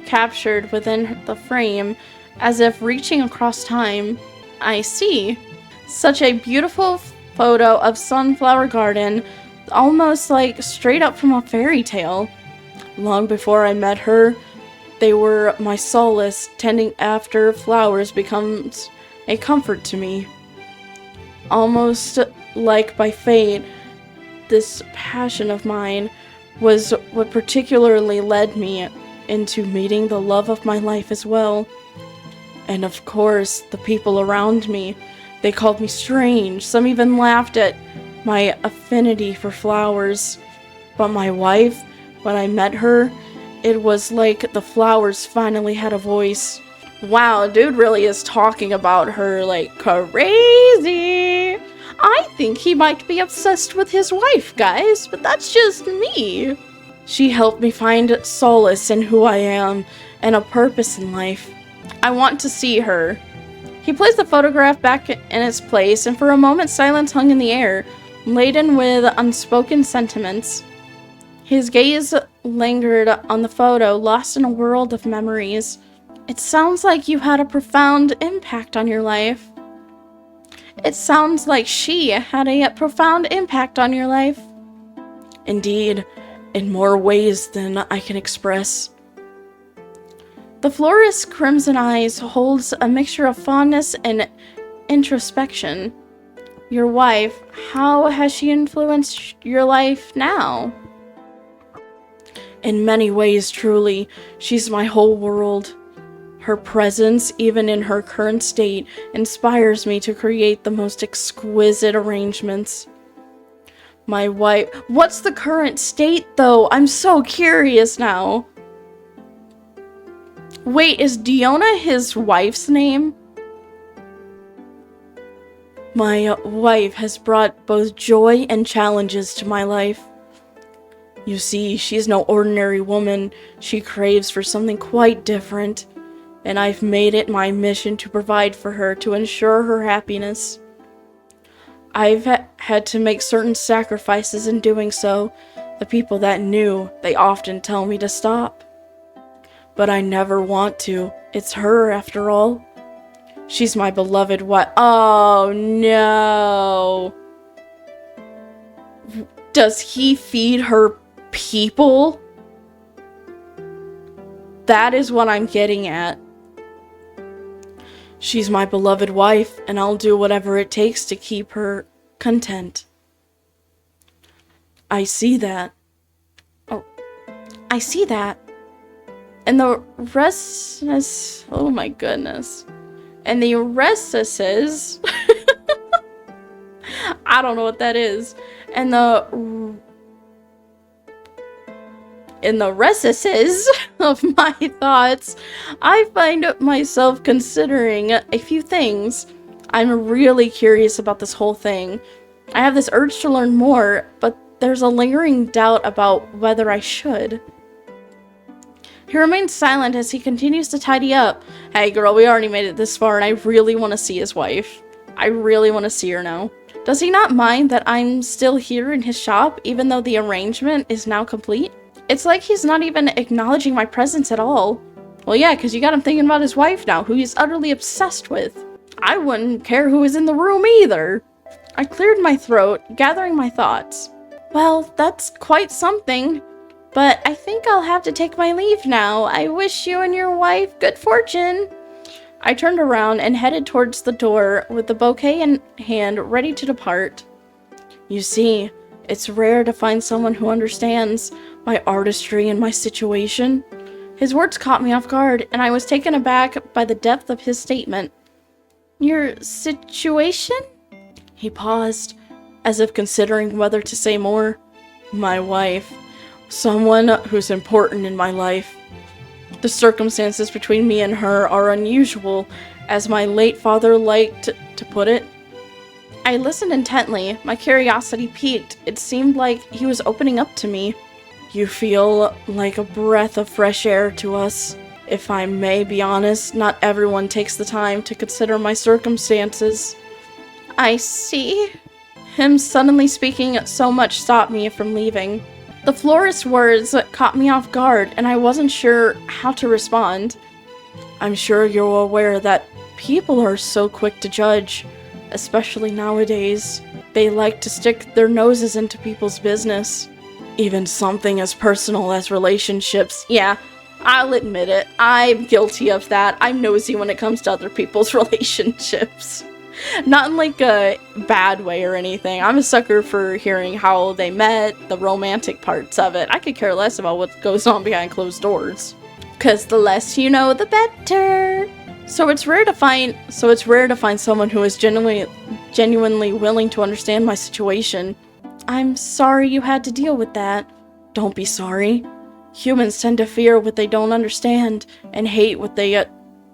captured within the frame, as if reaching across time. I see. Such a beautiful photo of sunflower garden, almost like straight up from a fairy tale. Long before I met her, they were my solace. Tending after flowers becomes a comfort to me. Almost like by fate, this passion of mine was what particularly led me into meeting the love of my life as well. And of course, the people around me, they called me strange. Some even laughed at my affinity for flowers. But my wife, when I met her, it was like the flowers finally had a voice. Wow, dude really is talking about her like crazy. I think he might be obsessed with his wife, guys, but that's just me. She helped me find solace in who I am and a purpose in life. I want to see her. He placed the photograph back in its place, and for a moment silence hung in the air, laden with unspoken sentiments. His gaze lingered on the photo, lost in a world of memories. It sounds like you had a profound impact on your life. It sounds like she had a profound impact on your life. Indeed, in more ways than I can express. The florist's crimson eyes holds a mixture of fondness and introspection. Your wife, how has she influenced your life now? In many ways, truly, she's my whole world. Her presence, even in her current state, inspires me to create the most exquisite arrangements. My wife... What's the current state, though? I'm so curious now. Wait, is Diona his wife's name? My wife has brought both joy and challenges to my life. You see, she's no ordinary woman. She craves for something quite different. And I've made it my mission to provide for her, to ensure her happiness. I've had to make certain sacrifices in doing so. The people that knew, they often tell me to stop. But I never want to. It's her, after all. She's my beloved wife. Oh, no. Does he feed her people? That is what I'm getting at. She's my beloved wife, and I'll do whatever it takes to keep her content. I see that. Oh, I see that. And the restless... Oh my goodness. And the restlesses... I don't know what that is. And the... in the recesses of my thoughts, I find myself considering a few things. I'm really curious about this whole thing. I have this urge to learn more, but there's a lingering doubt about whether I should. He remains silent as he continues to tidy up. Hey girl, we already made it this far and I really want to see his wife. I really want to see her now. Does he not mind that I'm still here in his shop even though the arrangement is now complete? It's like he's not even acknowledging my presence at all. Well yeah, because you got him thinking about his wife now, who he's utterly obsessed with. I wouldn't care who was in the room either. I cleared my throat, gathering my thoughts. Well, that's quite something. But I think I'll have to take my leave now. I wish you and your wife good fortune. I turned around and headed towards the door with the bouquet in hand, ready to depart. You see, it's rare to find someone who understands my artistry and my situation. His words caught me off guard, and I was taken aback by the depth of his statement. Your situation? He paused, as if considering whether to say more. My wife. Someone who's important in my life. The circumstances between me and her are unusual, as my late father liked to put it. I listened intently, my curiosity piqued. It seemed like he was opening up to me. You feel like a breath of fresh air to us. If I may be honest, not everyone takes the time to consider my circumstances. I see. Him suddenly speaking so much stopped me from leaving. The florist's words caught me off guard, and I wasn't sure how to respond. I'm sure you're aware that people are so quick to judge, especially nowadays. They like to stick their noses into people's business. Even something as personal as relationships. Yeah, I'll admit it. I'm guilty of that. I'm nosy when it comes to other people's relationships. Not in like a bad way or anything. I'm a sucker for hearing how they met, the romantic parts of it. I could care less about what goes on behind closed doors. 'Cause the less you know, the better. So it's rare to find someone who is genuinely willing to understand my situation. I'm sorry you had to deal with that. Don't be sorry. Humans tend to fear what they don't understand and hate what they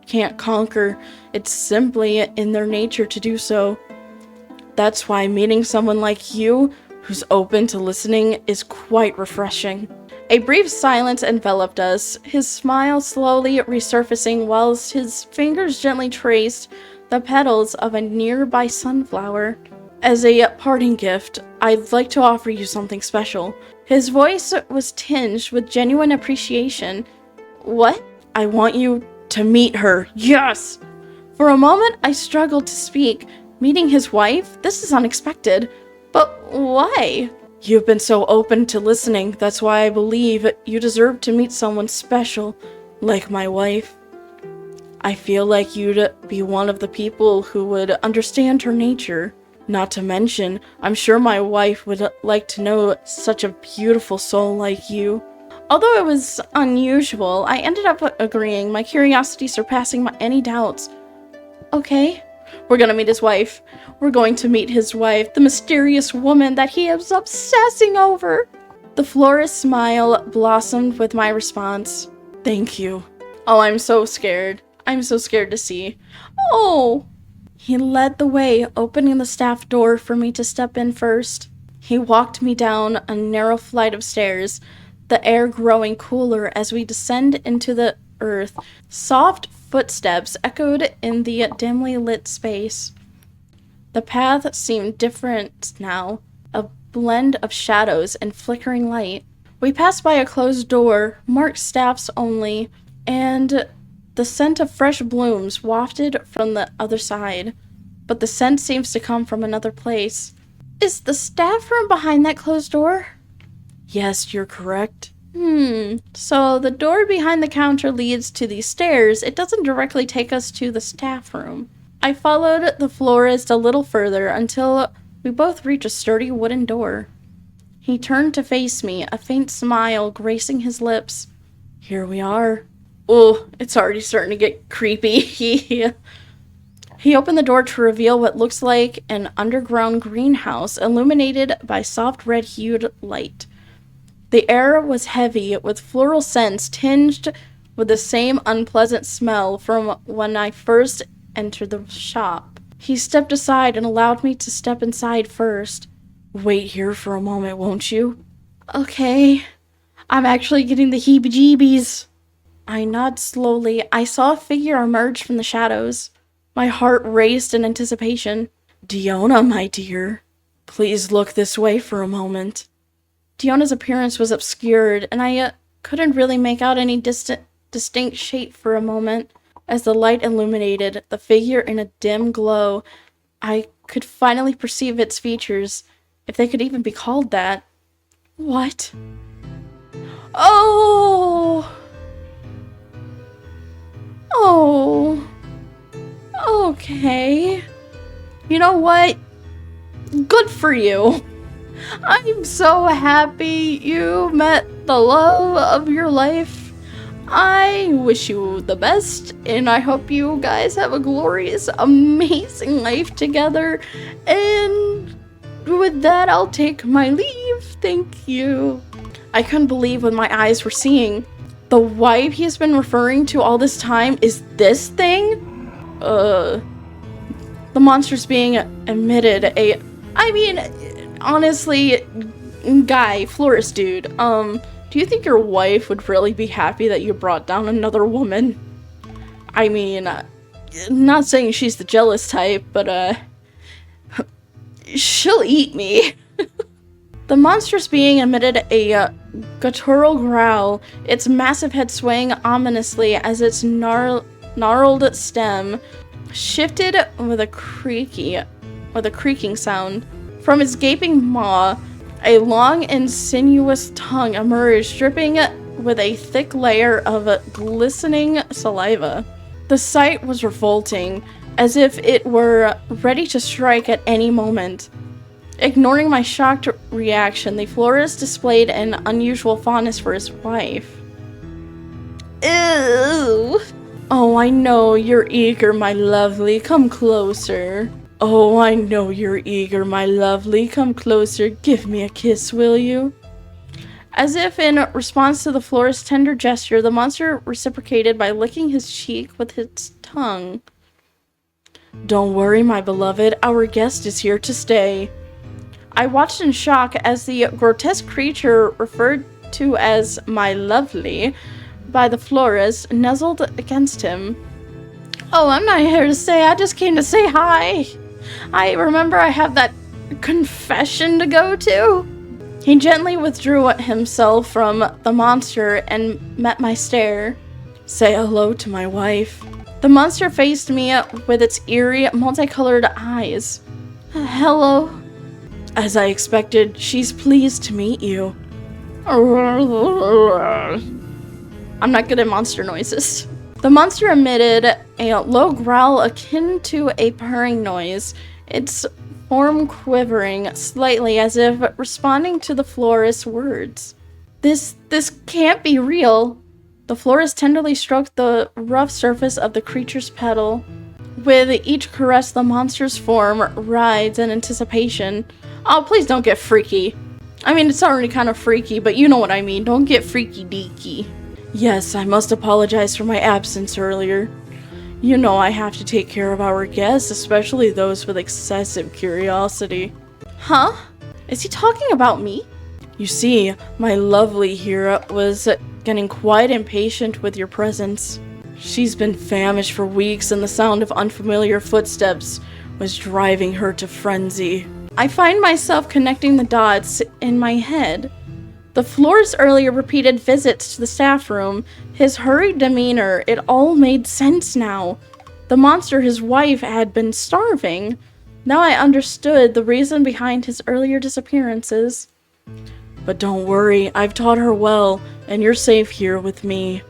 can't conquer. It's simply in their nature to do so. That's why meeting someone like you, who's open to listening, is quite refreshing. A brief silence enveloped us, his smile slowly resurfacing whilst his fingers gently traced the petals of a nearby sunflower. As a parting gift, I'd like to offer you something special. His voice was tinged with genuine appreciation. What? I want you to meet her. Yes! For a moment, I struggled to speak. Meeting his wife? This is unexpected. But why? You've been so open to listening. That's why I believe you deserve to meet someone special, like my wife. I feel like you'd be one of the people who would understand her nature. Not to mention, I'm sure my wife would like to know such a beautiful soul like you. Although it was unusual, I ended up agreeing, my curiosity surpassing any doubts. Okay, we're gonna meet his wife. We're going to meet his wife, the mysterious woman that he is obsessing over. The florist's smile blossomed with my response. Thank you. Oh, I'm so scared. I'm so scared to see. Oh! He led the way, opening the staff door for me to step in first. He walked me down a narrow flight of stairs, the air growing cooler as we descend into the earth. Soft footsteps echoed in the dimly lit space. The path seemed different now, a blend of shadows and flickering light. We passed by a closed door, marked staffs only, and the scent of fresh blooms wafted from the other side. But the scent seems to come from another place. Is the staff room behind that closed door? Yes, you're correct. So the door behind the counter leads to these stairs. It doesn't directly take us to the staff room. I followed the florist a little further until we both reached a sturdy wooden door. He turned to face me, a faint smile gracing his lips. Here we are. Oh, it's already starting to get creepy. He opened the door to reveal what looks like an underground greenhouse illuminated by soft red-hued light. The air was heavy with floral scents tinged with the same unpleasant smell from when I first entered the shop. He stepped aside and allowed me to step inside first. Wait here for a moment, won't you? Okay. I'm actually getting the heebie-jeebies. I nod slowly. I saw a figure emerge from the shadows. My heart raced in anticipation. Diona, my dear, please look this way for a moment. Diona's appearance was obscured, and I couldn't really make out any distinct shape for a moment. As the light illuminated the figure in a dim glow, I could finally perceive its features, if they could even be called that. What? Oh! Oh. Okay. You know what? Good for you. I'm so happy you met the love of your life. I wish you the best, and I hope you guys have a glorious, amazing life together. And with that, I'll take my leave. Thank you. I couldn't believe what my eyes were seeing. The wife he's been referring to all this time is this thing? The monster's being emitted honestly, guy, florist dude, do you think your wife would really be happy that you brought down another woman? I mean, not saying she's the jealous type, but, she'll eat me. The monster's being emitted a guttural growl, its massive head swaying ominously as its gnarled stem shifted with a creaking sound. From its gaping maw, a long and sinuous tongue emerged, dripping with a thick layer of glistening saliva. The sight was revolting, as if it were ready to strike at any moment. Ignoring my shocked reaction, the florist displayed an unusual fondness for his wife. Ew! Oh, I know you're eager, my lovely. Come closer. Oh, I know you're eager, my lovely. Come closer. Give me a kiss, will you? As if in response to the florist's tender gesture, the monster reciprocated by licking his cheek with its tongue. Don't worry, my beloved. Our guest is here to stay. I watched in shock as the grotesque creature referred to as my lovely by the florist nuzzled against him. Oh, I'm not here to stay. I just came to say hi. I remember I have that confession to go to. He gently withdrew himself from the monster and met my stare. Say hello to my wife. The monster faced me with its eerie, multicolored eyes. Hello. As I expected, she's pleased to meet you. I'm not good at monster noises. The monster emitted a low growl akin to a purring noise, its form quivering slightly as if responding to the florist's words. This can't be real. The florist tenderly stroked the rough surface of the creature's petal. With each caress, the monster's form writhed in anticipation. Oh, please don't get freaky. I mean, it's already kind of freaky, but you know what I mean. Don't get freaky deaky. Yes, I must apologize for my absence earlier. You know I have to take care of our guests, especially those with excessive curiosity. Huh? Is he talking about me? You see, my lovely here was getting quite impatient with your presence. She's been famished for weeks, and the sound of unfamiliar footsteps was driving her to frenzy. I find myself connecting the dots in my head. The florist's earlier repeated visits to the staff room, his hurried demeanor, it all made sense now. The monster, his wife, had been starving. Now I understood the reason behind his earlier disappearances. But don't worry, I've taught her well, and you're safe here with me.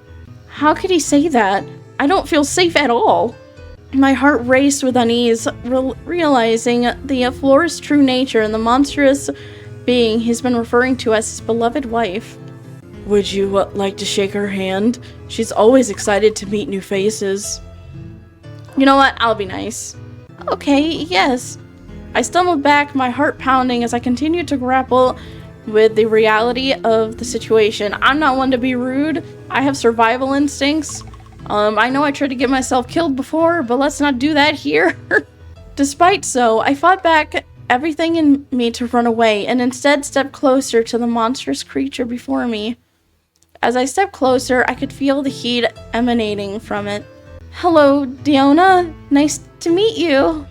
How could he say that? I don't feel safe at all. My heart raced with unease, realizing the florist's true nature and the monstrous being he's been referring to as his beloved wife. Would you like to shake her hand? She's always excited to meet new faces. You know what? I'll be nice. Okay, yes. I stumbled back, my heart pounding as I continued to grapple with the reality of the situation. I'm not one to be rude. I have survival instincts. I know I tried to get myself killed before, but let's not do that here. Despite so, I fought back everything in me to run away and instead stepped closer to the monstrous creature before me. As I stepped closer, I could feel the heat emanating from it. Hello, Diona. Nice to meet you.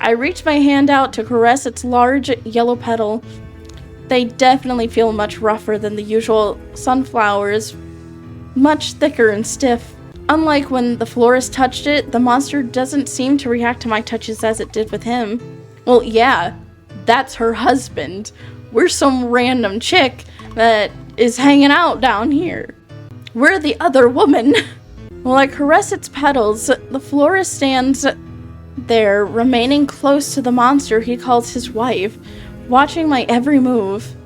I reached my hand out to caress its large yellow petal. They definitely feel much rougher than the usual sunflowers, much thicker and stiff. Unlike when the florist touched it, the monster doesn't seem to react to my touches as it did with him. Well, yeah, that's her husband. We're some random chick that is hanging out down here. We're the other woman. While I caress its petals, the florist stands there, remaining close to the monster he calls his wife, watching my every move.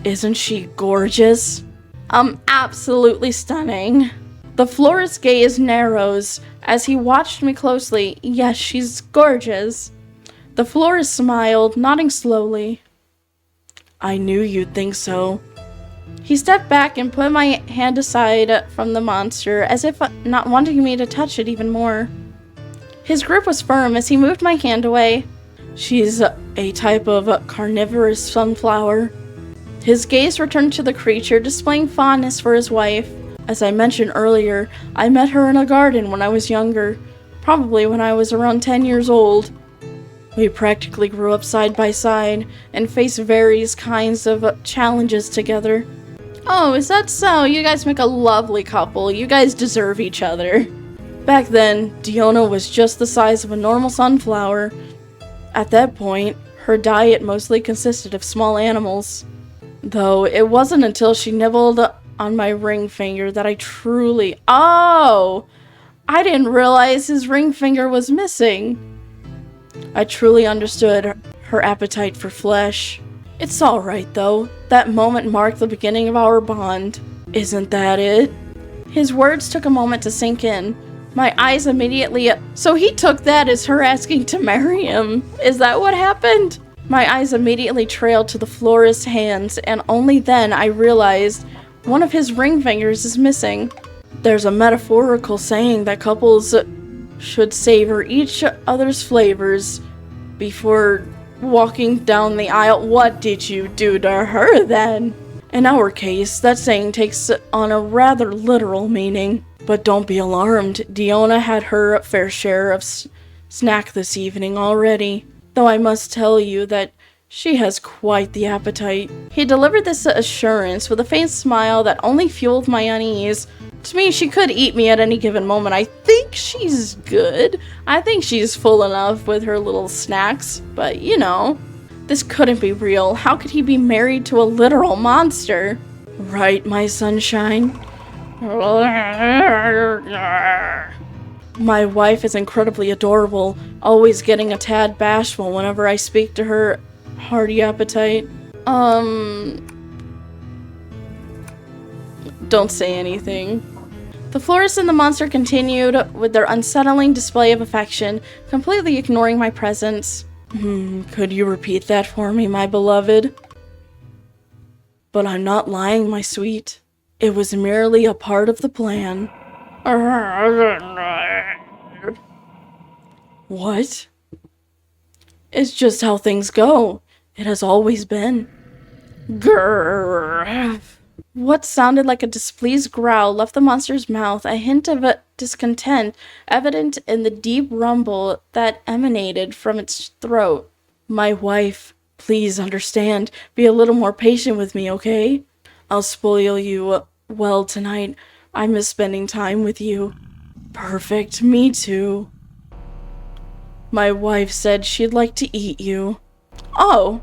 Isn't she gorgeous? Absolutely stunning. The florist's gaze narrows as he watched me closely. Yes, she's gorgeous. The florist smiled, nodding slowly. I knew you'd think so. He stepped back and put my hand aside from the monster, as if not wanting me to touch it even more. His grip was firm as he moved my hand away. She's a type of carnivorous sunflower. His gaze returned to the creature, displaying fondness for his wife. As I mentioned earlier, I met her in a garden when I was younger, probably when I was around 10 years old. We practically grew up side by side and faced various kinds of challenges together. Oh, is that so? You guys make a lovely couple. You guys deserve each other. Back then, Diona was just the size of a normal sunflower. At that point, her diet mostly consisted of small animals. Though it wasn't until she nibbled on my ring finger that I truly... Oh! I didn't realize his ring finger was missing. I truly understood her appetite for flesh. It's alright though. That moment marked the beginning of our bond. Isn't that it? His words took a moment to sink in. My eyes immediately... So he took that as her asking to marry him. Is that what happened? My eyes immediately trailed to the florist's hands, and only then I realized one of his ring fingers is missing. There's a metaphorical saying that couples should savor each other's flavors before walking down the aisle. What did you do to her then? In our case, that saying takes on a rather literal meaning. But don't be alarmed, Diona had her fair share of snack this evening already. Though I must tell you that she has quite the appetite. He delivered this assurance with a faint smile that only fueled my unease. To me, she could eat me at any given moment. I think she's good. I think she's full enough with her little snacks. But, you know, this couldn't be real. How could he be married to a literal monster? Right, my sunshine? My wife is incredibly adorable, always getting a tad bashful whenever I speak to her hearty appetite. Don't say anything. The florist and the monster continued with their unsettling display of affection, completely ignoring my presence. Could you repeat that for me, my beloved? But I'm not lying, my sweet. It was merely a part of the plan. What? It's just how things go. It has always been. Grrr. What sounded like a displeased growl left the monster's mouth, a hint of discontent evident in the deep rumble that emanated from its throat. My wife, please understand. Be a little more patient with me, okay? I'll spoil you well tonight. I miss spending time with you. Perfect, me too. My wife said she'd like to eat you. Oh.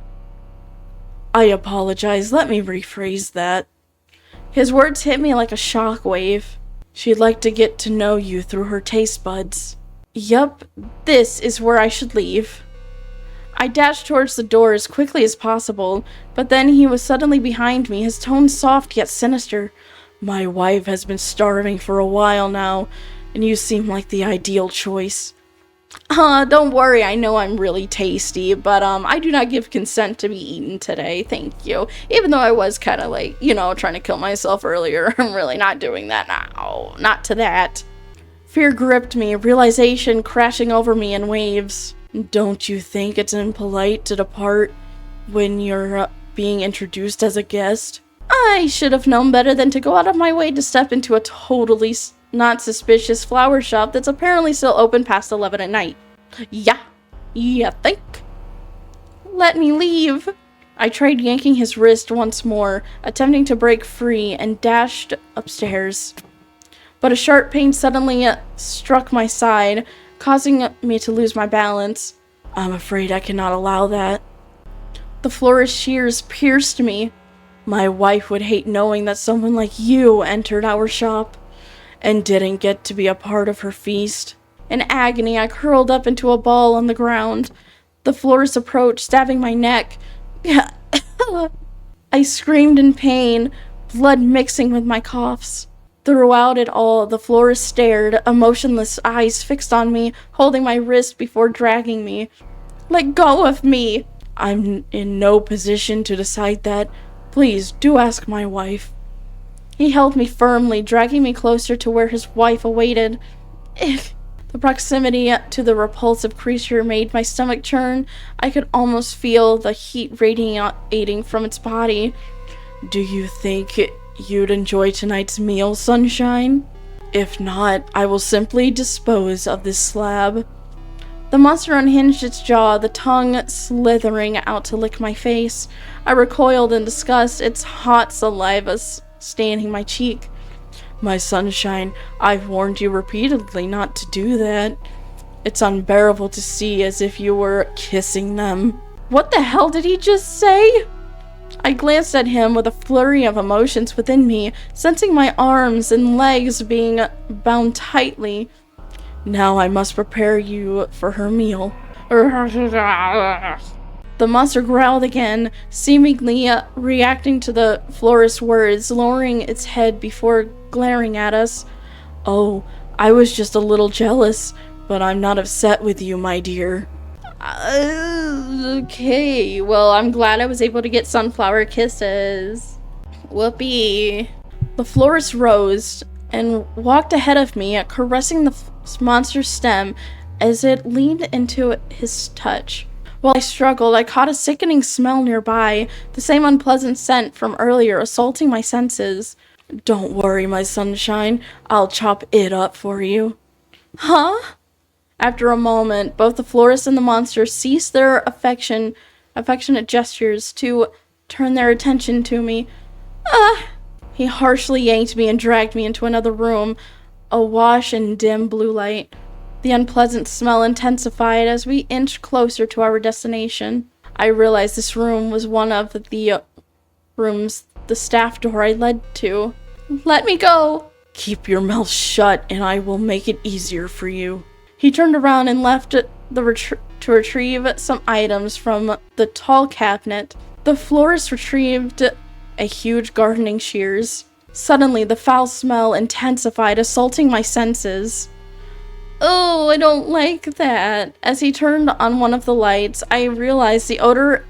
I apologize, let me rephrase that. His words hit me like a shockwave. She'd like to get to know you through her taste buds. Yup, this is where I should leave. I dashed towards the door as quickly as possible, but then he was suddenly behind me, his tone soft yet sinister. My wife has been starving for a while now, and you seem like the ideal choice. Don't worry, I know I'm really tasty, but I do not give consent to be eaten today, thank you. Even though I was kind of like, trying to kill myself earlier, I'm really not doing that now. Not to that. Fear gripped me, realization crashing over me in waves. Don't you think it's impolite to depart when you're being introduced as a guest? I should have known better than to go out of my way to step into a totally not suspicious flower shop that's apparently still open past 11 at night. Yeah, you think? Let me leave. I tried yanking his wrist once more, attempting to break free, and dashed upstairs. But a sharp pain suddenly struck my side, causing me to lose my balance. I'm afraid I cannot allow that. The florist's shears pierced me. My wife would hate knowing that someone like you entered our shop and didn't get to be a part of her feast. In agony, I curled up into a ball on the ground. The florist approached, stabbing my neck. I screamed in pain, blood mixing with my coughs. Throughout it all, the florist stared, emotionless eyes fixed on me, holding my wrist before dragging me. Let go of me! I'm in no position to decide that. Please, do ask my wife. He held me firmly, dragging me closer to where his wife awaited. The proximity to the repulsive creature made my stomach churn. I could almost feel the heat radiating from its body. Do you think you'd enjoy tonight's meal, Sunshine? If not, I will simply dispose of this slab. The monster unhinged its jaw, the tongue slithering out to lick my face. I recoiled in disgust, its hot saliva staining my cheek. My Sunshine, I've warned you repeatedly not to do that. It's unbearable to see as if you were kissing them. What the hell did he just say? I glanced at him with a flurry of emotions within me, sensing my arms and legs being bound tightly. Now I must prepare you for her meal. The monster growled again, seemingly reacting to the florist's words, lowering its head before glaring at us. Oh, I was just a little jealous, but I'm not upset with you, my dear. Okay, well, I'm glad I was able to get sunflower kisses. Whoopee. The florist rose and walked ahead of me, caressing the monster's stem as it leaned into his touch. While I struggled, I caught a sickening smell nearby, the same unpleasant scent from earlier assaulting my senses. Don't worry, my Sunshine, I'll chop it up for you. Huh? After a moment, both the florist and the monster ceased their affectionate gestures to turn their attention to me. He harshly yanked me and dragged me into another room, awash in dim blue light. The unpleasant smell intensified as we inched closer to our destination. I realized this room was one of the rooms the staff door I led to. Let me go! Keep your mouth shut and I will make it easier for you. He turned around and left to retrieve some items from the tall cabinet. The florist retrieved a huge gardening shears. Suddenly, the foul smell intensified, assaulting my senses. Oh, I don't like that. As he turned on one of the lights, I realized the odor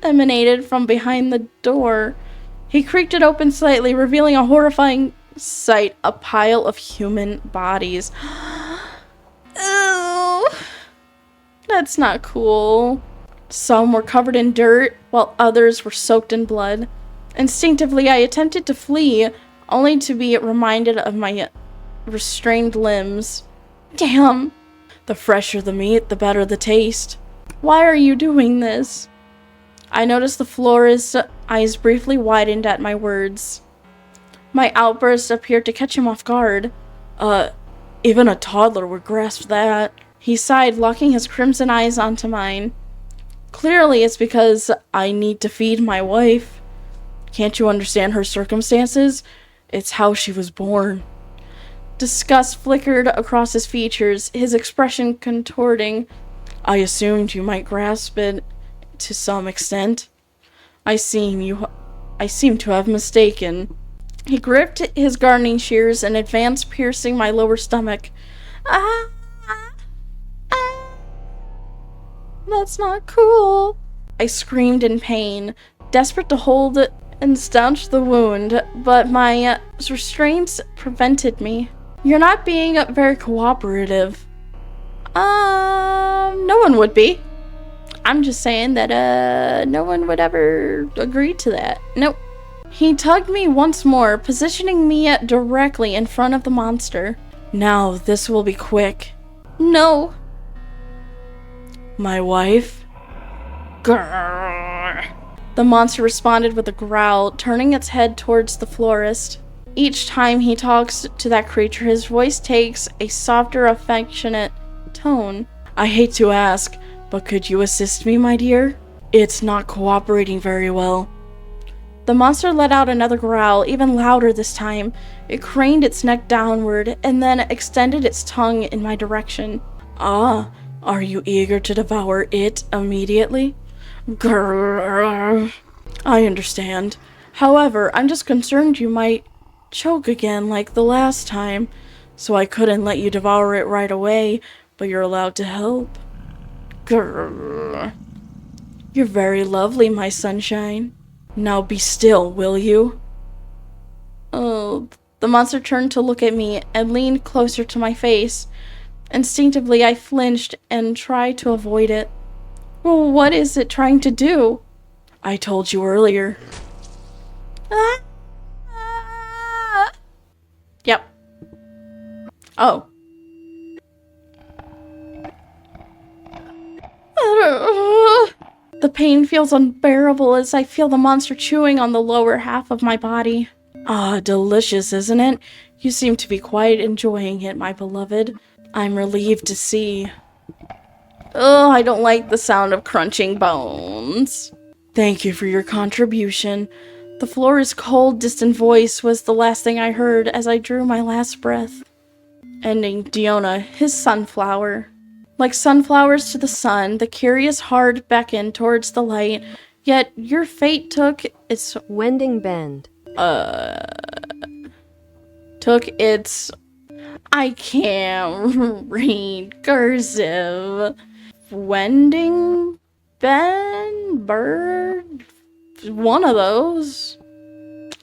emanated from behind the door. He creaked it open slightly, revealing a horrifying sight, a pile of human bodies. Oh, that's not cool. Some were covered in dirt, while others were soaked in blood. Instinctively, I attempted to flee, only to be reminded of my restrained limbs. Damn! The fresher the meat, the better the taste. Why are you doing this? I noticed the florist's eyes briefly widened at my words. My outburst appeared to catch him off guard. Even a toddler would grasp that. He sighed, locking his crimson eyes onto mine. Clearly, it's because I need to feed my wife. Can't you understand her circumstances? It's how she was born. Disgust flickered across his features, his expression contorting. I assumed you might grasp it to some extent. I seem to have mistaken. He gripped his gardening shears and advanced, piercing my lower stomach. That's not cool. I screamed in pain, desperate to hold and staunch the wound, but my restraints prevented me. You're not being very cooperative. No one would be. I'm just saying that, no one would ever agree to that. Nope. He tugged me once more, positioning me directly in front of the monster. Now, this will be quick. No. My wife? Grrr. The monster responded with a growl, turning its head towards the florist. Each time he talks to that creature, his voice takes a softer, affectionate tone. I hate to ask, but could you assist me, my dear? It's not cooperating very well. The monster let out another growl, even louder this time. It craned its neck downward, and then extended its tongue in my direction. Ah, are you eager to devour it immediately? Grrr. I understand. However, I'm just concerned you might choke again like the last time, so I couldn't let you devour it right away, but you're allowed to help. Grrr. You're very lovely, my sunshine. Now be still, will you? Oh, the monster turned to look at me and leaned closer to my face. Instinctively, I flinched and tried to avoid it. Well, what is it trying to do? I told you earlier. Ah! Yep. Oh. The pain feels unbearable as I feel the monster chewing on the lower half of my body. Ah, delicious, isn't it? You seem to be quite enjoying it, my beloved. I'm relieved to see. Oh, I don't like the sound of crunching bones. Thank you for your contribution. The florist's cold, distant voice was the last thing I heard as I drew my last breath. Ending Diona, his sunflower. Like sunflowers to the sun, the curious heart beckoned towards the light, yet your fate took its wending bend. Took its... I can't read cursive. Wending bend? Bird? One of those.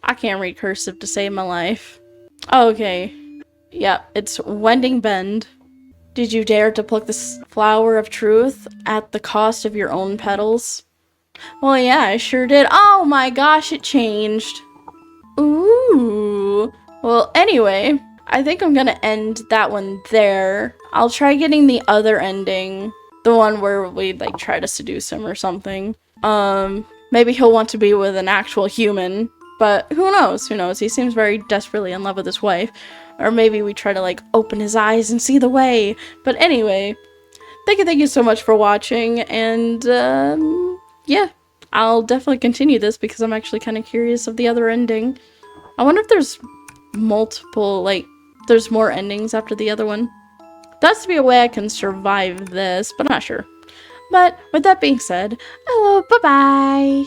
I can't read cursive to save my life. Okay. Yep, it's wending bend. Did you dare to pluck this flower of truth at the cost of your own petals? Well, yeah, I sure did. Oh my gosh, it changed. Ooh. Well, anyway, I think I'm gonna end that one there. I'll try getting the other ending. The one where we, like, try to seduce him or something. Maybe he'll want to be with an actual human. But who knows? Who knows? He seems very desperately in love with his wife. Or maybe we try to, like, open his eyes and see the way. But anyway, thank you so much for watching. And, yeah, I'll definitely continue this because I'm actually kind of curious of the other ending. I wonder if there's multiple, like, there's more endings after the other one. There has to be a way I can survive this, but I'm not sure. But with that being said, hello, bye-bye!